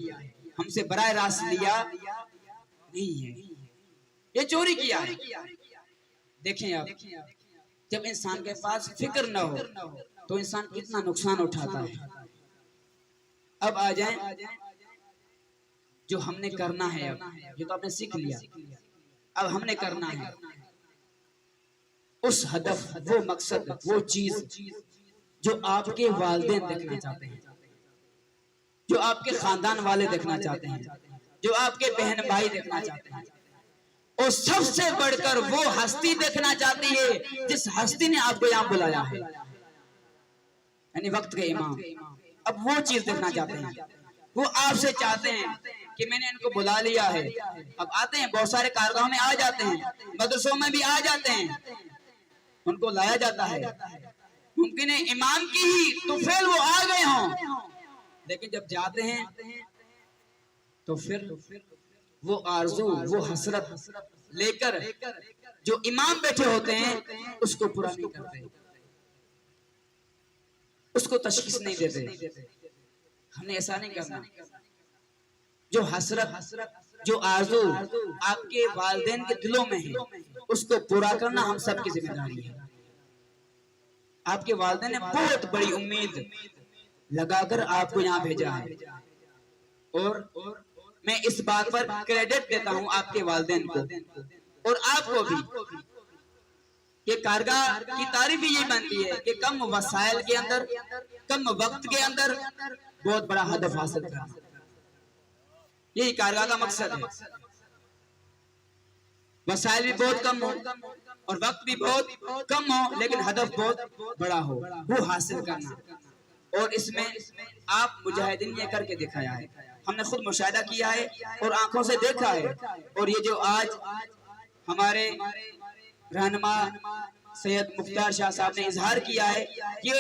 ہم سے براہ راست لیا نہیں ہے، یہ چوری کیا ہے۔ دیکھیں آپ جب انسان کے پاس فکر نہ ہو تو انسان کتنا نقصان اٹھاتا ہے۔ اب آ جائیں جو ہم نے کرنا ہے، اب یہ تو آپ نے سیکھ لیا، اب ہم نے کرنا ہے اس ہدف، وہ مقصد، وہ چیز جو آپ کے والدین دیکھنا چاہتے ہیں، جو آپ کے خاندان والے دیکھنا چاہتے ہیں، جو آپ کے بہن بھائی دیکھنا چاہتے ہیں، اور سب سے بڑھ کر وہ ہستی دیکھنا چاہتی ہے جس ہستی نے آپ کو یہاں بلایا ہے، یعنی وقت کے امام۔ اب وہ چیز دیکھنا چاہتے ہیں، وہ آپ سے چاہتے ہیں کہ میں نے ان کو بلا لیا ہے، اب آتے ہیں، بہت سارے کارگاہوں میں آ جاتے ہیں، مدرسوں میں بھی آ جاتے ہیں، ان کو لایا جاتا ہے، ممکن ہے امام کی ہی تو فعل وہ آ گئے ہوں، لیکن جب جاتے ہیں تو پھر وہ آرزو، وہ حسرت لے کر جو امام بیٹھے ہوتے ہیں اس کو پورا نہیں کرتے، اس کو تشخیص نہیں دیتے۔ ہم نے ایسا نہیں کرنا۔ جو حسرت، جو آرزو آپ کے والدین کے دلوں میں ہے اس کو پورا کرنا ہم سب کی ذمہ داری ہے۔ آپ کے والدین نے بہت بڑی امید لگا کر آپ کو یہاں بھیجا ہے، اور میں اس بات پر کریڈٹ دیتا ہوں آپ کے والدین کو اور آپ کو بھی، کہ کارگاہ کی تعریف ہی یہ بنتی ہے کہ کم وسائل کے اندر، کم وقت کے اندر بہت بڑا ہدف حاصل کرنا، یہی کارگاہ کا مقصد ہے۔ وسائل بھی بہت کم ہو اور وقت بھی بہت کم ہو، لیکن ہدف بہت بڑا ہو، وہ حاصل کرنا۔ اور اس میں آپ مجاہدین نے کر کے دکھایا ہے، ہم نے خود مشاہدہ کیا ہے اور آنکھوں سے دیکھا ہے، اور یہ جو آج ہمارے رہنما سید مختار شاہ صاحب نے اظہار کیا ہے، یہ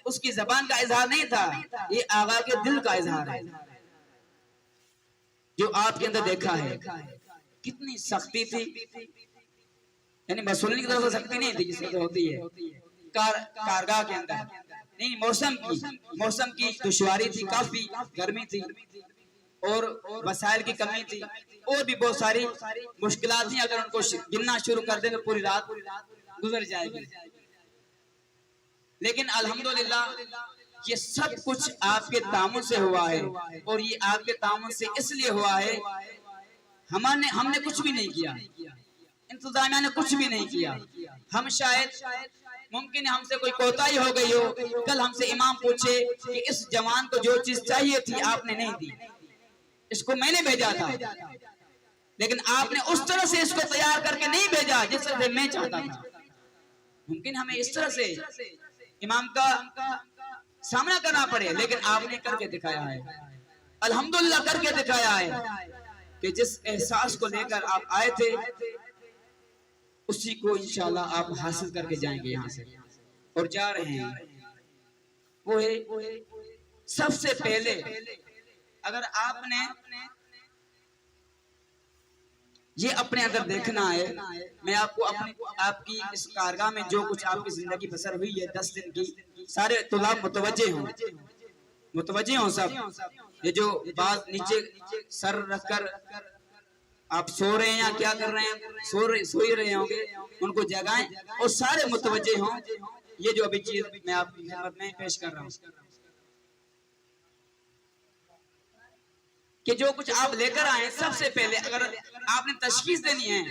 اس کی زبان کا اظہار نہیں تھا، یہ آقا کے دل کا اظہار ہے۔ جو آپ کے اندر دیکھا ہے کتنی سختی تھی، یعنی مسئولین کی طرف سے سختی نہیں تھی جس طرح ہوتی ہے کارگاہ کے اندر، نہیں، موسم کی دشواری تھی، کافی گرمی تھی اور وسائل کی کمی تھی، اور بھی بہت ساری مشکلات تھیں، اگر ان کو گننا شروع کر دیں تو پوری رات گزر جائے گی، لیکن الحمدللہ یہ سب کچھ آپ کے تعاون سے ہوا ہے، اور یہ آپ کے تعاون سے اس لیے ہوا ہے، ہم نے کچھ بھی نہیں کیا، انتظامیہ نے کچھ بھی نہیں کیا، ہم شاید ممکن ہے ہم سے کوئی کوتاہی ہو گئی ہو، کل ہم سے امام پوچھے کہ اس جوان کو جو چیز چاہیے تھی آپ نے نہیں دی، اس کو میں نے بھیجا تھا، لیکن آپ نے اس طرح سے اس کو تیار کر کے نہیں بھیجا جس طرح سے میں چاہتا تھا۔ ممکن ہمیں اس طرح سے امام کا سامنا کرنا پڑے، لیکن آپ نے کر کے دکھایا ہے، الحمدللہ کر کے دکھایا ہے، کہ جس احساس کو لے کر آپ آئے تھے اسی کو انشاءاللہ آپ حاصل کر کے جائیں گے یہاں سے، اور جا رہے ہیں۔ وہ ہے سب سے پہلے اگر آپ نے یہ اپنے اندر دیکھنا ہے، میں آپ کو آپ کی اس کارگاہ میں جو کچھ آپ کی زندگی بسر ہوئی ہے 10 دن کی، سارے طلاب متوجہ ہوں سب، یہ جو بات نیچے سر رکھ کر آپ سو رہے ہیں یا کیا کر رہے ہیں، سوئی رہے ہوں گے، ان کو جگائیں اور سارے متوجہ ہوں، یہ جو ابھی چیز میں آپ کی خدمت میں پیش کر رہا ہوں، کہ جو کچھ آپ لے کر آئے سب سے پہلے اگر آپ نے تشخیص دینی ہے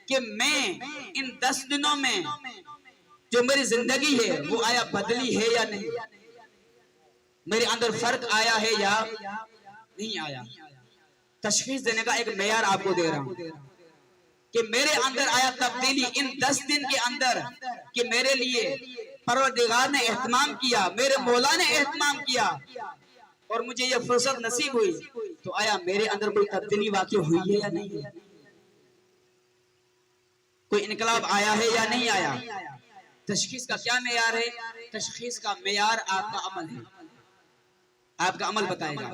کہ میں ان 10 دنوں میں جو میری زندگی ہے وہ آیا بدلی ہے یا نہیں، میرے اندر فرق آیا ہے یا نہیں آیا، تشخیص دینے کا ایک معیار آپ کو دے رہا ہوں کہ میرے اندر آیا تبدیلی ان 10 دن کے اندر، کہ میرے لیے پروردگار نے اہتمام کیا، میرے مولا نے اہتمام کیا اور مجھے یہ فرصت نصیب ہوئی، تو آیا میرے اندر کوئی تبدیلی واقع ہوئی ہے یا نہیں، کوئی انقلاب آیا ہے یا نہیں آیا۔ تشخیص کا کیا معیار ہے؟ تشخیص کا معیار آپ کا عمل ہے، آپ کا عمل بتائے گا،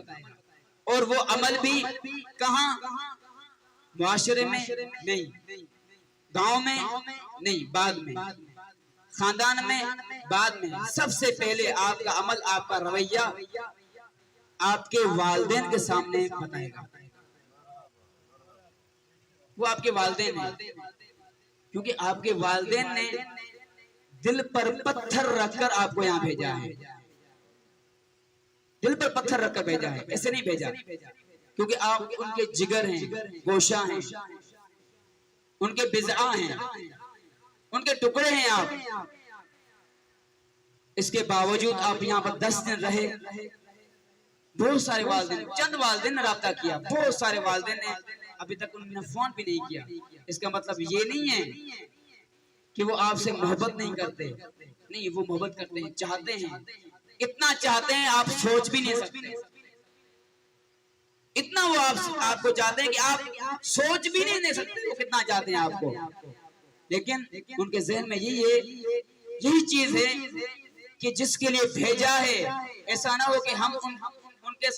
اور وہ عمل بھی کہاں؟ معاشرے میں نہیں، گاؤں میں نہیں، بعد میں، خاندان میں بعد میں، سب سے پہلے آپ کا عمل، آپ کا رویہ آپ کے والدین کے سامنے بتائے گا، وہ آپ کے والدین ہیں، کیونکہ آپ کے والدین نے دل پر پتھر رکھ کر آپ کو یہاں بھیجا ہے، دل پر پتھر رکھ کر بھیجا ہے، ایسے نہیں بھیجا، کیونکہ آپ ان کے جگر ہیں، گوشہ ہیں، ان کے بضعہ ہیں، ان کے ٹکڑے ہیں آپ۔ اس کے باوجود آپ یہاں پر 10 دن رہے۔ بہت سارے والدین، چند والدین نے رابطہ کیا، بہت سارے والدین نے ابھی تک انہوں نے فون بھی نہیں کیا۔ اس کا مطلب یہ نہیں ہے کہ وہ آپ سے محبت نہیں کرتے، نہیں، وہ محبت کرتے ہیں، چاہتے ہیں، اتنا چاہتے ہیں آپ سوچ بھی نہیں سکتے، اتنا وہ آپ کو چاہتے ہیں کہ آپ سوچ بھی نہیں سکتے وہ کتنا چاہتے ہیں آپ کو۔ لیکن ان کے ذہن میں یہی چیز ہے کہ جس کے لیے بھیجا ہے، ایسا نہ ہو کہ ہم ان کے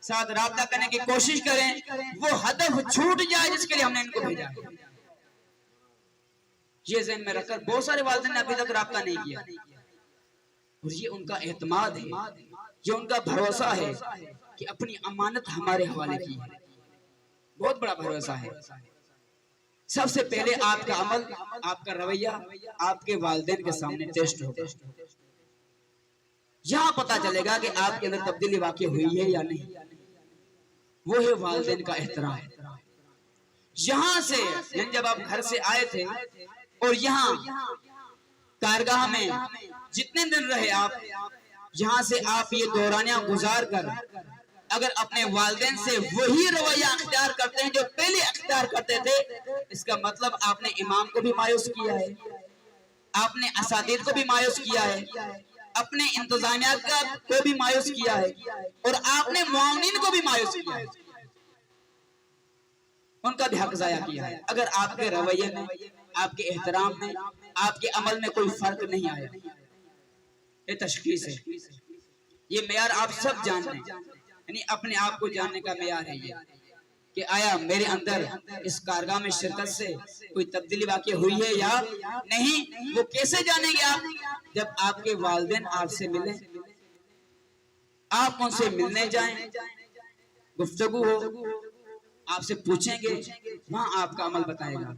ساتھ رابطہ کرنے کی کوشش کریں، وہ ہدف چھوٹ جائے جس کے لیے ہم نے ان کو بھیجا ہے۔ یہ ذہن میں رکھ کر بہت سارے والدین نے ابھی تک رابطہ نہیں کیا، اور یہ ان کا اعتماد ہے، یہ ان کا بھروسہ ہے کہ اپنی امانت ہمارے حوالے کی ہے، بہت بڑا بھروسہ ہے۔ سب سے پہلے آپ کا عمل، آپ کا رویہ آپ کے والدین کے سامنے ٹیسٹ ہوگا، یہاں پتا چلے گا کہ آپ کے اندر تبدیلی واقع ہوئی ہے یا نہیں۔ وہ ہے والدین کا احترام۔ یہاں سے یعنی جب آپ گھر سے آئے تھے اور یہاں کارگاہ میں جتنے دن رہے آپ، یہاں سے آپ یہ دورانیہ گزار کر اگر اپنے والدین سے وہی رویہ اختیار کرتے ہیں جو پہلے اختیار کرتے تھے، اس کا مطلب آپ نے امام کو بھی مایوس کیا ہے، آپ نے اساتذہ کو بھی مایوس کیا ہے، اپنے انتظامیہ کو بھی مایوس کیا ہے، اور آپ نے معاونین کو بھی مایوس کیا ہے، ان کا بھی حق ضائع کیا ہے۔ اگر آپ کے رویے میں، آپ کے احترام میں، آپ کے عمل میں کوئی فرق نہیں آیا، یہ تشخیص ہے، یہ معیار آپ سب جان لیں، یعنی اپنے آپ کو جاننے کا معیار ہے یہ کہ آیا میرے اندر اس کارگاہ میں شرکت سے کوئی تبدیلی واقع ہوئی ہے یا نہیں۔ وہ کیسے جانیں گے آپ؟ جب آپ کے والدین آپ سے ملیں، آپ ان سے ملنے جائیں، گفتگو ہو، آپ سے پوچھیں گے، وہاں آپ کا عمل بتائے گا۔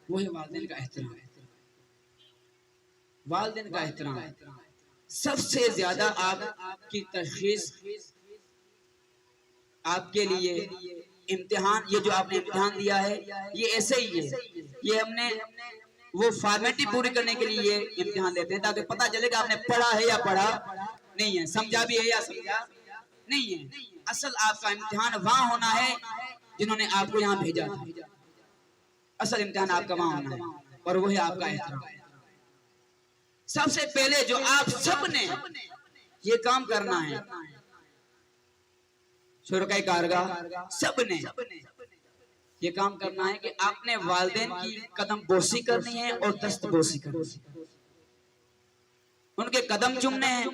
وہ ہے والدین کا احترام، والدین کا احترام۔ سب سے زیادہ آپ کی تشخیص آپ کے لیے امتحان، یہ جو آپ نے امتحان دیا ہے یہ ایسے ہی ہے، یہ ہم نے وہ فارمیٹی پوری کرنے کے لیے یہ امتحان لیتے ہیں تاکہ پتہ چلے کہ آپ نے پڑھا ہے یا پڑھا نہیں ہے، سمجھا بھی ہے یا سمجھا نہیں ہے۔ اصل آپ کا امتحان وہاں ہونا ہے جنہوں نے آپ کو یہاں بھیجا تھا، اصل امتحان آپ کا وہاں ہونا ہے، اور وہ ہے آپ کا احترام۔ سب سے پہلے جو آپ سب نے یہ کام کرنا ہے، شرکائے کارگاہ سب نے یہ کام کرنا ہے کہ آپ نے والدین کی قدم بوسی کرنی ہے اور دست بوسی کرنی ہے، ان کے قدم چومنے ہیں،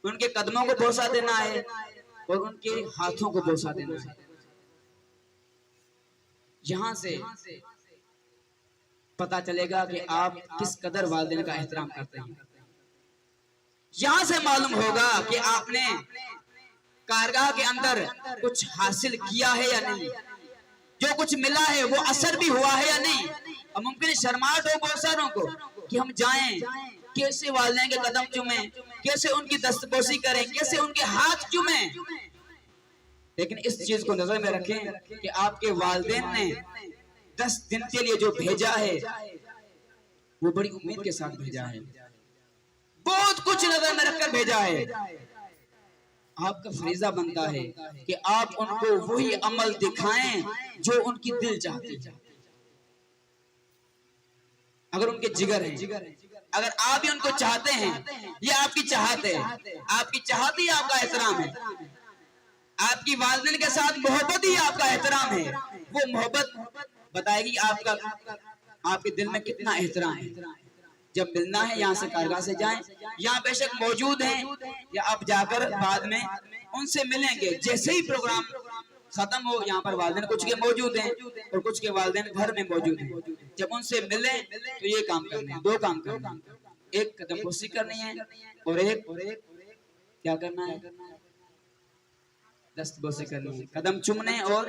ان کے قدموں کو بوسا دینا ہے اور ان کے ہاتھوں کو بوسا دینا ہے۔ یہاں سے پتا چلے گا کہ آپ کس قدر والدین کا احترام کرتے ہیں، یہاں سے معلوم ہوگا کہ آپ نے کارگاہ کے اندر کچھ حاصل کیا ہے یا نہیں، جو کچھ ملا ہے وہ اثر بھی ہوا ہے یا نہیں۔ اب ممکن شرماہٹ ہو بہت ساروں کو کہ ہم جائیں، کیسے والدین کے قدم چومیں، کیسے ان کی دستبوسی کریں، کیسے ان کے ہاتھ چومیں، لیکن اس چیز کو نظر میں رکھیں کہ آپ کے والدین نے 10 دن کے لیے جو بھیجا ہے وہ بڑی امید کے ساتھ بھیجا ہے، بہت کچھ نظر میں رکھ کر بھیجا ہے۔ آپ کا فریضہ بنتا ہے کہ آپ ان کو وہی عمل دکھائیں جو ان کی دل چاہتی ہے، اگر ان کے جگر ہیں، اگر آپ ہی ان کو چاہتے ہیں، یہ آپ کی چاہت ہے، آپ کی چاہت ہی آپ کا احترام ہے، آپ کی والدین کے ساتھ محبت ہی آپ کا احترام ہے، وہ محبت بتائے گی آپ کے دل میں کتنا احترام ہے۔ جب ملنا ہے یہاں سے کارگاہ سے جائیں، یہاں بے شک موجود ہیں یا آپ جا کر بعد میں ان سے ملیں گے، جیسے ہی پروگرام ختم ہو یہاں پر والدین کچھ کے موجود ہیں اور کچھ کے والدین گھر میں موجود ہیں، جب ان سے ملیں تو یہ کام کرنے ہیں، 2 کام کرنے ہیں، ایک قدم بوسی کرنی ہے اور ایک کیا کرنا ہے، دست بوسی کرنی ہے، قدم چومنے اور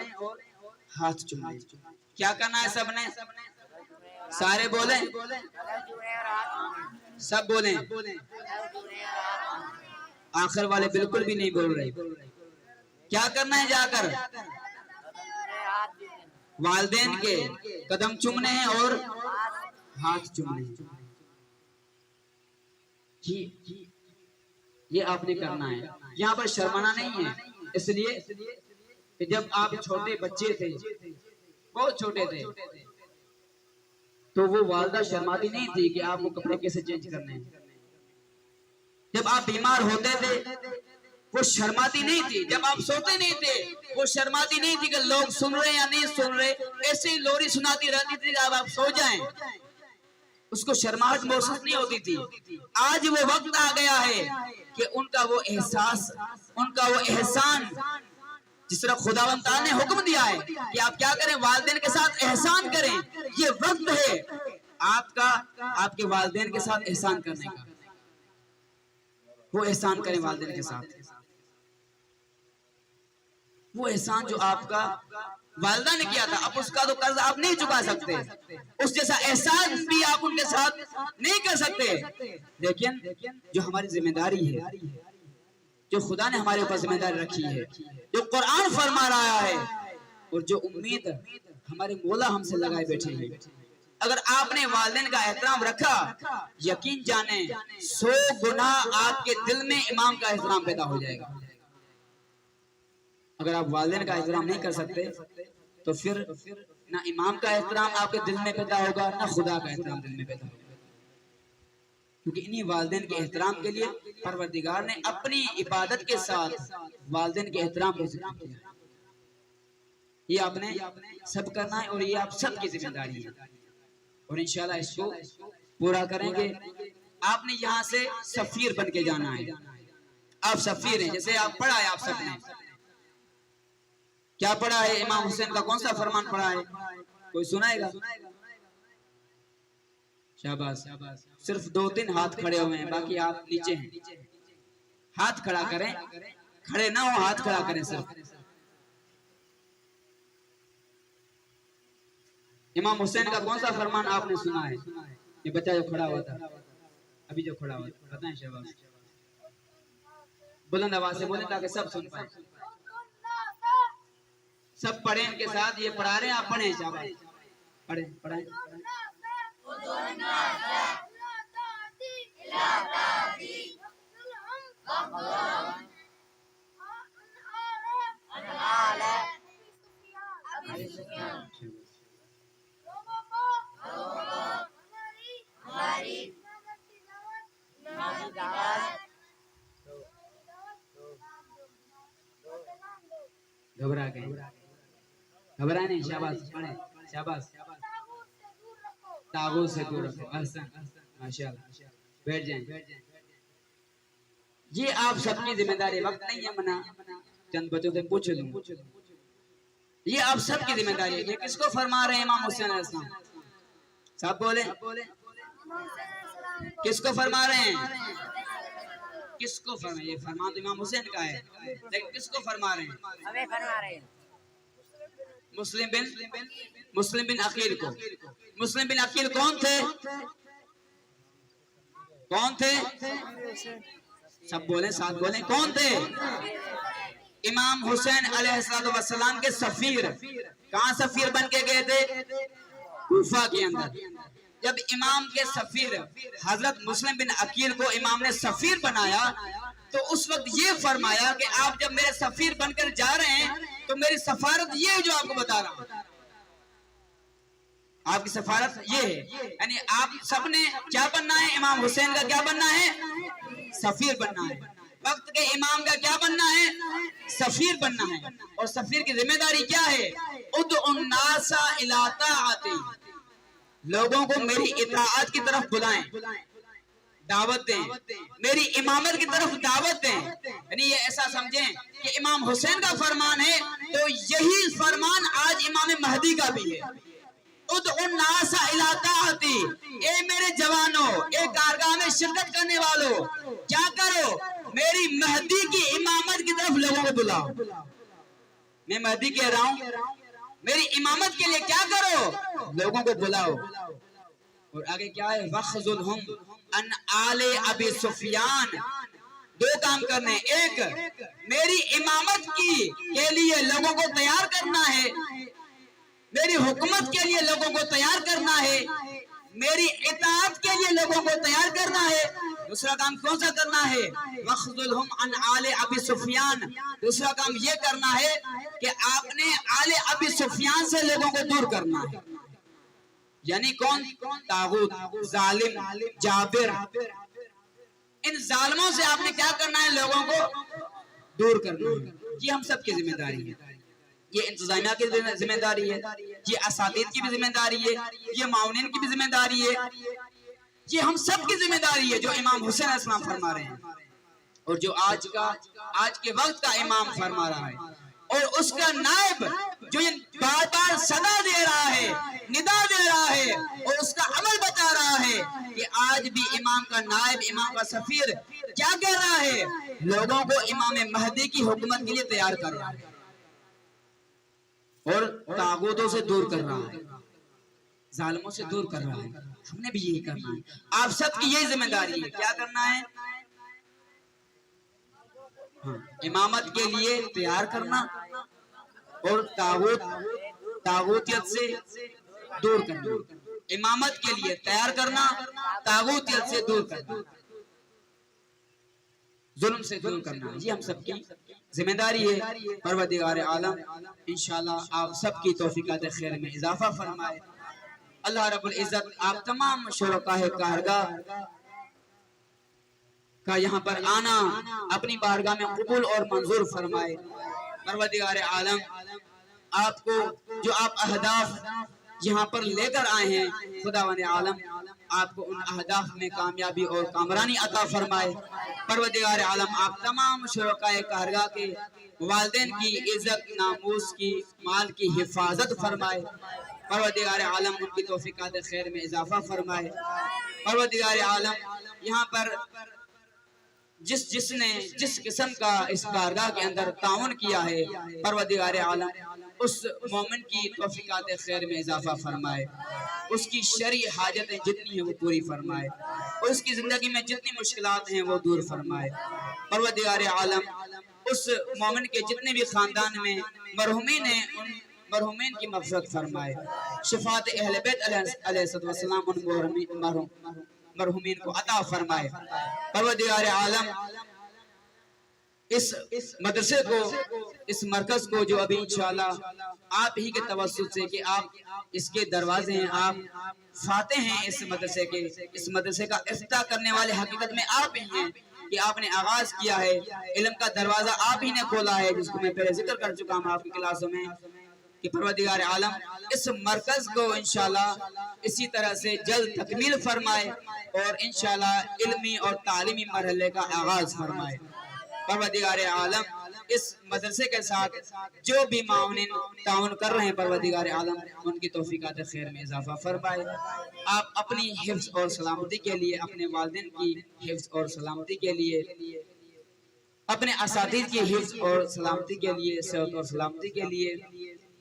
ہاتھ چومنے۔ کیا کرنا ہے سب نے؟ سارے بولیں، سب بولیں. آخر والے بالکل بھی نہیں بول رہے. کیا کرنا ہے جا کر؟ والدین کے قدم چومنے ہیں اور ہاتھ چومنے ہیں. یہ آپ نے کرنا ہے. یہاں پر شرمانا نہیں ہے. اس لیے کہ جب آپ چھوٹے بچے تھے, بہت چھوٹے تھے, تو وہ والدہ شرماتی نہیں تھی کہ آپ کو کپڑے کیسے چینج کرنے ہیں. جب آپ بیمار ہوتے تھے وہ شرماتی نہیں تھی. جب آپ سوتے نہیں تھے وہ شرماتی نہیں تھی کہ لوگ سن رہے یا نہیں سن رہے. ایسے ہی لوری سناتی رہتی تھی جب آپ سو جائیں. اس کو شرماہٹ محسوس نہیں ہوتی تھی. آج وہ وقت آ گیا ہے کہ ان کا وہ احساس, ان کا وہ احسان, جس طرح خداوند تعالی نے حکم دیا ہے کہ آپ کیا کریں, والدین کے ساتھ احسان کریں. یہ وقت ہے آپ کا, آپ کے والدین کے ساتھ احسان کرنے کا. وہ احسان کریں والدین کے ساتھ. وہ احسان جو آپ کا والدہ نے کیا تھا, اب اس کا تو قرض آپ نہیں چکا سکتے. اس جیسا احسان بھی آپ ان کے ساتھ نہیں کر سکتے. لیکن جو ہماری ذمہ داری ہے, جو خدا نے ہمارے اوپر ذمہ داری رکھی ہے, جو قرآن فرما رہا ہے, اور جو امید ہمارے مولا ہم سے لگائے بیٹھے ہیں, اگر آپ نے والدین کا احترام رکھا, یقین جانیں 100 گنا آپ کے دل میں امام کا احترام پیدا ہو جائے گا. اگر آپ والدین کا احترام نہیں کر سکتے تو پھر نہ امام کا احترام آپ کے دل میں پیدا ہوگا, نہ خدا کا احترام دل میں پیدا ہوگا. کیونکہ انہی والدین کے احترام کے لیے پروردگار نے اپنی عبادت کے ساتھ والدین کے احترام کو ذکر کیا. یہ آپ نے سب کرنا ہے اور یہ آپ سب کی ذمہ داری ہے, اور انشاءاللہ اس کو پورا کریں گے. آپ نے یہاں سے سفیر بن کے جانا ہے. آپ سفیر ہیں, جیسے آپ پڑھا ہے, آپ سب نے کیا پڑھا ہے؟ امام حسین کا کون سا فرمان پڑھا ہے؟ کوئی سنائے گا؟ شاباش. صرف 2-3 ہاتھ کھڑے ہوئے ہیں, باقی آپ نیچے ہیں. ہاتھ کھڑا کریں, کھڑے نہ ہو, ہاتھ کھڑا کریں. صرف امام حسین کا کون سا فرمان آپ نے سنا ہے؟ یہ بچہ جو کھڑا ہوا تھا, ابھی جو کھڑا ہوا تھا, بتائیں شاباش. بلند آواز سے بولیں تاکہ سب سن پائیں. سب پڑھیں ان کے ساتھ. یہ پڑھا رہے ہیں, آپ پڑھیں. شاباش, پڑھیں, پڑھائیں. گھبرا گئے, گھبرائے نہیں. شاباش, پڑھیں. شاباش. طاغوت سے دور رکھو. احسن, ماشاءاللہ. بیٹھ جائیں. یہ آپ سب کی ذمہ داری. وقت نہیں ہے منا چند بچوں سے پوچھ لوں. یہ آپ سب کی ذمہ داری ہے. یہ کس کو فرما رہے ہیں؟ امام حسین علیہ السلام. سب بولیں, کس کو فرما رہے ہیں؟ کس کو فرما؟ یہ فرمان تو امام حسین کا ہے, لیکن کس کو فرما رہے ہیں؟ ہمیں فرما رہے ہیں مسلم بن عقیل کو. مسلم بن عقیل کون تھے؟ کون تھے؟ سب بولیں, ساتھ بولیں. کون تھے؟ امام حسین علیہ السلام کے سفیر. کہاں سفیر بن کے گئے تھے؟ کوفہ کے اندر. جب امام کے سفیر حضرت مسلم بن عقیل کو امام نے سفیر بنایا تو اس وقت یہ فرمایا کہ آپ جب میرے سفیر بن کر جا رہے ہیں تو میری سفارت یہ ہے جو آپ کو بتا رہا ہوں. آپ کی سفارت یہ ہے, یعنی آپ سب نے کیا بننا ہے؟ امام حسین کا کیا بننا ہے؟ سفیر بننا ہے. وقت کے امام کا کیا بننا ہے؟ سفیر بننا ہے. اور سفیر کی ذمہ داری کیا ہے؟ ادعو الناس الی طاعتی, لوگوں کو میری اطاعت کی طرف بلائیں, دعوت دیں, میری امامت کی طرف دعوت دیں. یعنی یہ ایسا سمجھیں کہ امام حسین کا فرمان ہے تو یہی فرمان آج امام مہدی کا بھی ہے. ادعو الناس الی طاعتی, اے میرے جوانوں, اے کارگاہ میں شرکت کرنے والوں, کیا کرو؟ میری مہدی کی امامت کی طرف لوگوں کو بلاؤ. میں مہدی کہہ رہا ہوں, میری امامت کے لیے کیا کرو؟ لوگوں کو بلاؤ. اور آگے کیا ہے وَخْذُلْهُمْ عَنْ آلِ ابی سفیان. دو کام کرنے، ایک میری امامت کے لیے لوگوں کو تیار کرنا ہے، میری حکومت کے لیے لوگوں کو تیار کرنا ہے، میری اطاعت کے لیے لوگوں کو تیار کرنا ہے. دوسرا کام کون سا کرنا ہے؟ وَخْذُلْهُمْ عَنْ آلِ ابی سفیان. دوسرا کام یہ کرنا ہے کہ آپ نے آل ابی سفیان سے لوگوں کو دور کرنا ہے. یعنی کون؟ طاغوت، ظالم، جابر، ان ظالموں سے آپ نے کیا کرنا ہے؟ لوگوں کو دور کرنا ہے. یہ ہم سب کی ذمہ داری ہے، یہ انتظامیہ کی ذمہ داری ہے، یہ اساتذہ کی بھی ذمہ داری ہے، یہ معاونین کی بھی ذمہ داری ہے، یہ ہم سب کی ذمہ داری ہے جو امام حسین علیہ السلام فرما رہے ہیں اور جو آج کے وقت کا امام فرما رہا ہے اور اس کا نائب جو بار بار صدا دے رہا ہے، ندا دے رہا ہے اور اس کا عمل بتا رہا ہے کہ آج بھی امام کا نائب، امام کا سفیر کیا کر رہا ہے؟ لوگوں کو امام مہدی کی حکومت کے لیے تیار کر رہا ہے اور طاغوتوں سے دور کر رہا ہے، ظالموں سے دور کر رہا ہے. ہم نے بھی یہی کرنا ہے. آپ سب کی یہی ذمہ داری ہے. کیا کرنا ہے؟ امامت کے لیے تیار کرنا اور طاغوتیت سے دور کرنا. امامت کے لیے تیار کرنا، طاغوتیت سے دور کرنا، ظلم سے دور کرنا. یہ ہم سب کی ذمہ داری ہے. پروردگار عالم انشاءاللہ آپ سب کی توفیقات خیر میں اضافہ فرمائے. اللہ رب العزت آپ تمام شرکاء کارگاہ کا یہاں پر آنا اپنی بارگاہ میں قبول اور منظور فرمائے. پروردگار عالم آپ کو جو آپ اہداف یہاں پر لے کر آئے ہیں، خداوند عالم آپ کو ان اہداف میں کامیابی اور کامرانی عطا فرمائے. پروردگار عالم آپ تمام شرکاء کارگاہ کے والدین کی عزت، ناموس کی، مال کی حفاظت فرمائے. پروردگار عالم ان کی توفیقات خیر میں اضافہ فرمائے. پروردگار عالم یہاں پر جس نے جس قسم کا اس بارگاہ کے اندر تعاون کیا ہے، پروردگار عالم اس مومن کی توفیقات خیر میں اضافہ فرمائے، اس کی شرعی حاجتیں جتنی ہیں وہ پوری فرمائے اور اس کی زندگی میں جتنی مشکلات ہیں وہ دور فرمائے. پروردگار عالم اس مومن کے جتنے بھی خاندان میں مرحومین ہیں ان مرحومین کی مغفرت فرمائے. شفاعت اہل بیت علیہ السلام ان مرحومین کو عطا فرمائے. پروردگار عالم اس مدرسے کو، اس مرکز کو جو ابھی انشاءاللہ آپ ہی کے توسط سے کہ آپ اس کے دروازے ہیں، آپ فاتح ہیں اس مدرسے کا افتتاح کرنے والے حقیقت میں آپ ہی ہیں کہ آپ نے آغاز کیا ہے، علم کا دروازہ آپ ہی نے کھولا ہے، جس کو میں پہلے ذکر کر چکا ہوں آپ کی کلاسوں میں کہ پروردگار عالم اس مرکز کو انشاءاللہ اسی طرح سے جلد تکمیل فرمائے اور انشاءاللہ علمی اور تعلیمی مرحلے کا آغاز فرمائے. پروردگار عالم اس مدرسے کے ساتھ جو بھی معاونین تعاون کر رہے ہیں، پروردگار عالم ان کی توفیقات خیر میں اضافہ فرمائے. آپ اپنی حفظ اور سلامتی کے لیے، اپنے والدین کی حفظ اور سلامتی کے لیے، اپنے اساتذہ کی حفظ اور سلامتی کے لیے، صحت اور سلامتی کے لیے،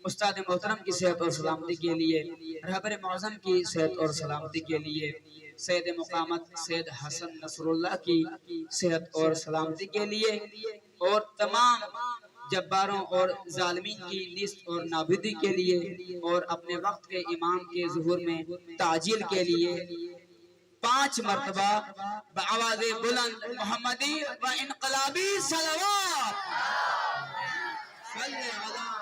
استاد محترم کی صحت اور سلامتی کے لیے، رہبر معظم کی صحت اور سلامتی کے لیے، سید مقامت سید حسن نصر اللہ کی صحت اور سلامتی کے لیے اور تمام جباروں اور ظالمین کی نیست اور نابودی کے لیے اور اپنے وقت کے امام کے ظہور میں تعجیل کے لیے 5 مرتبہ بآواز بلند محمدی و انقلابی صلوات صلی اللہ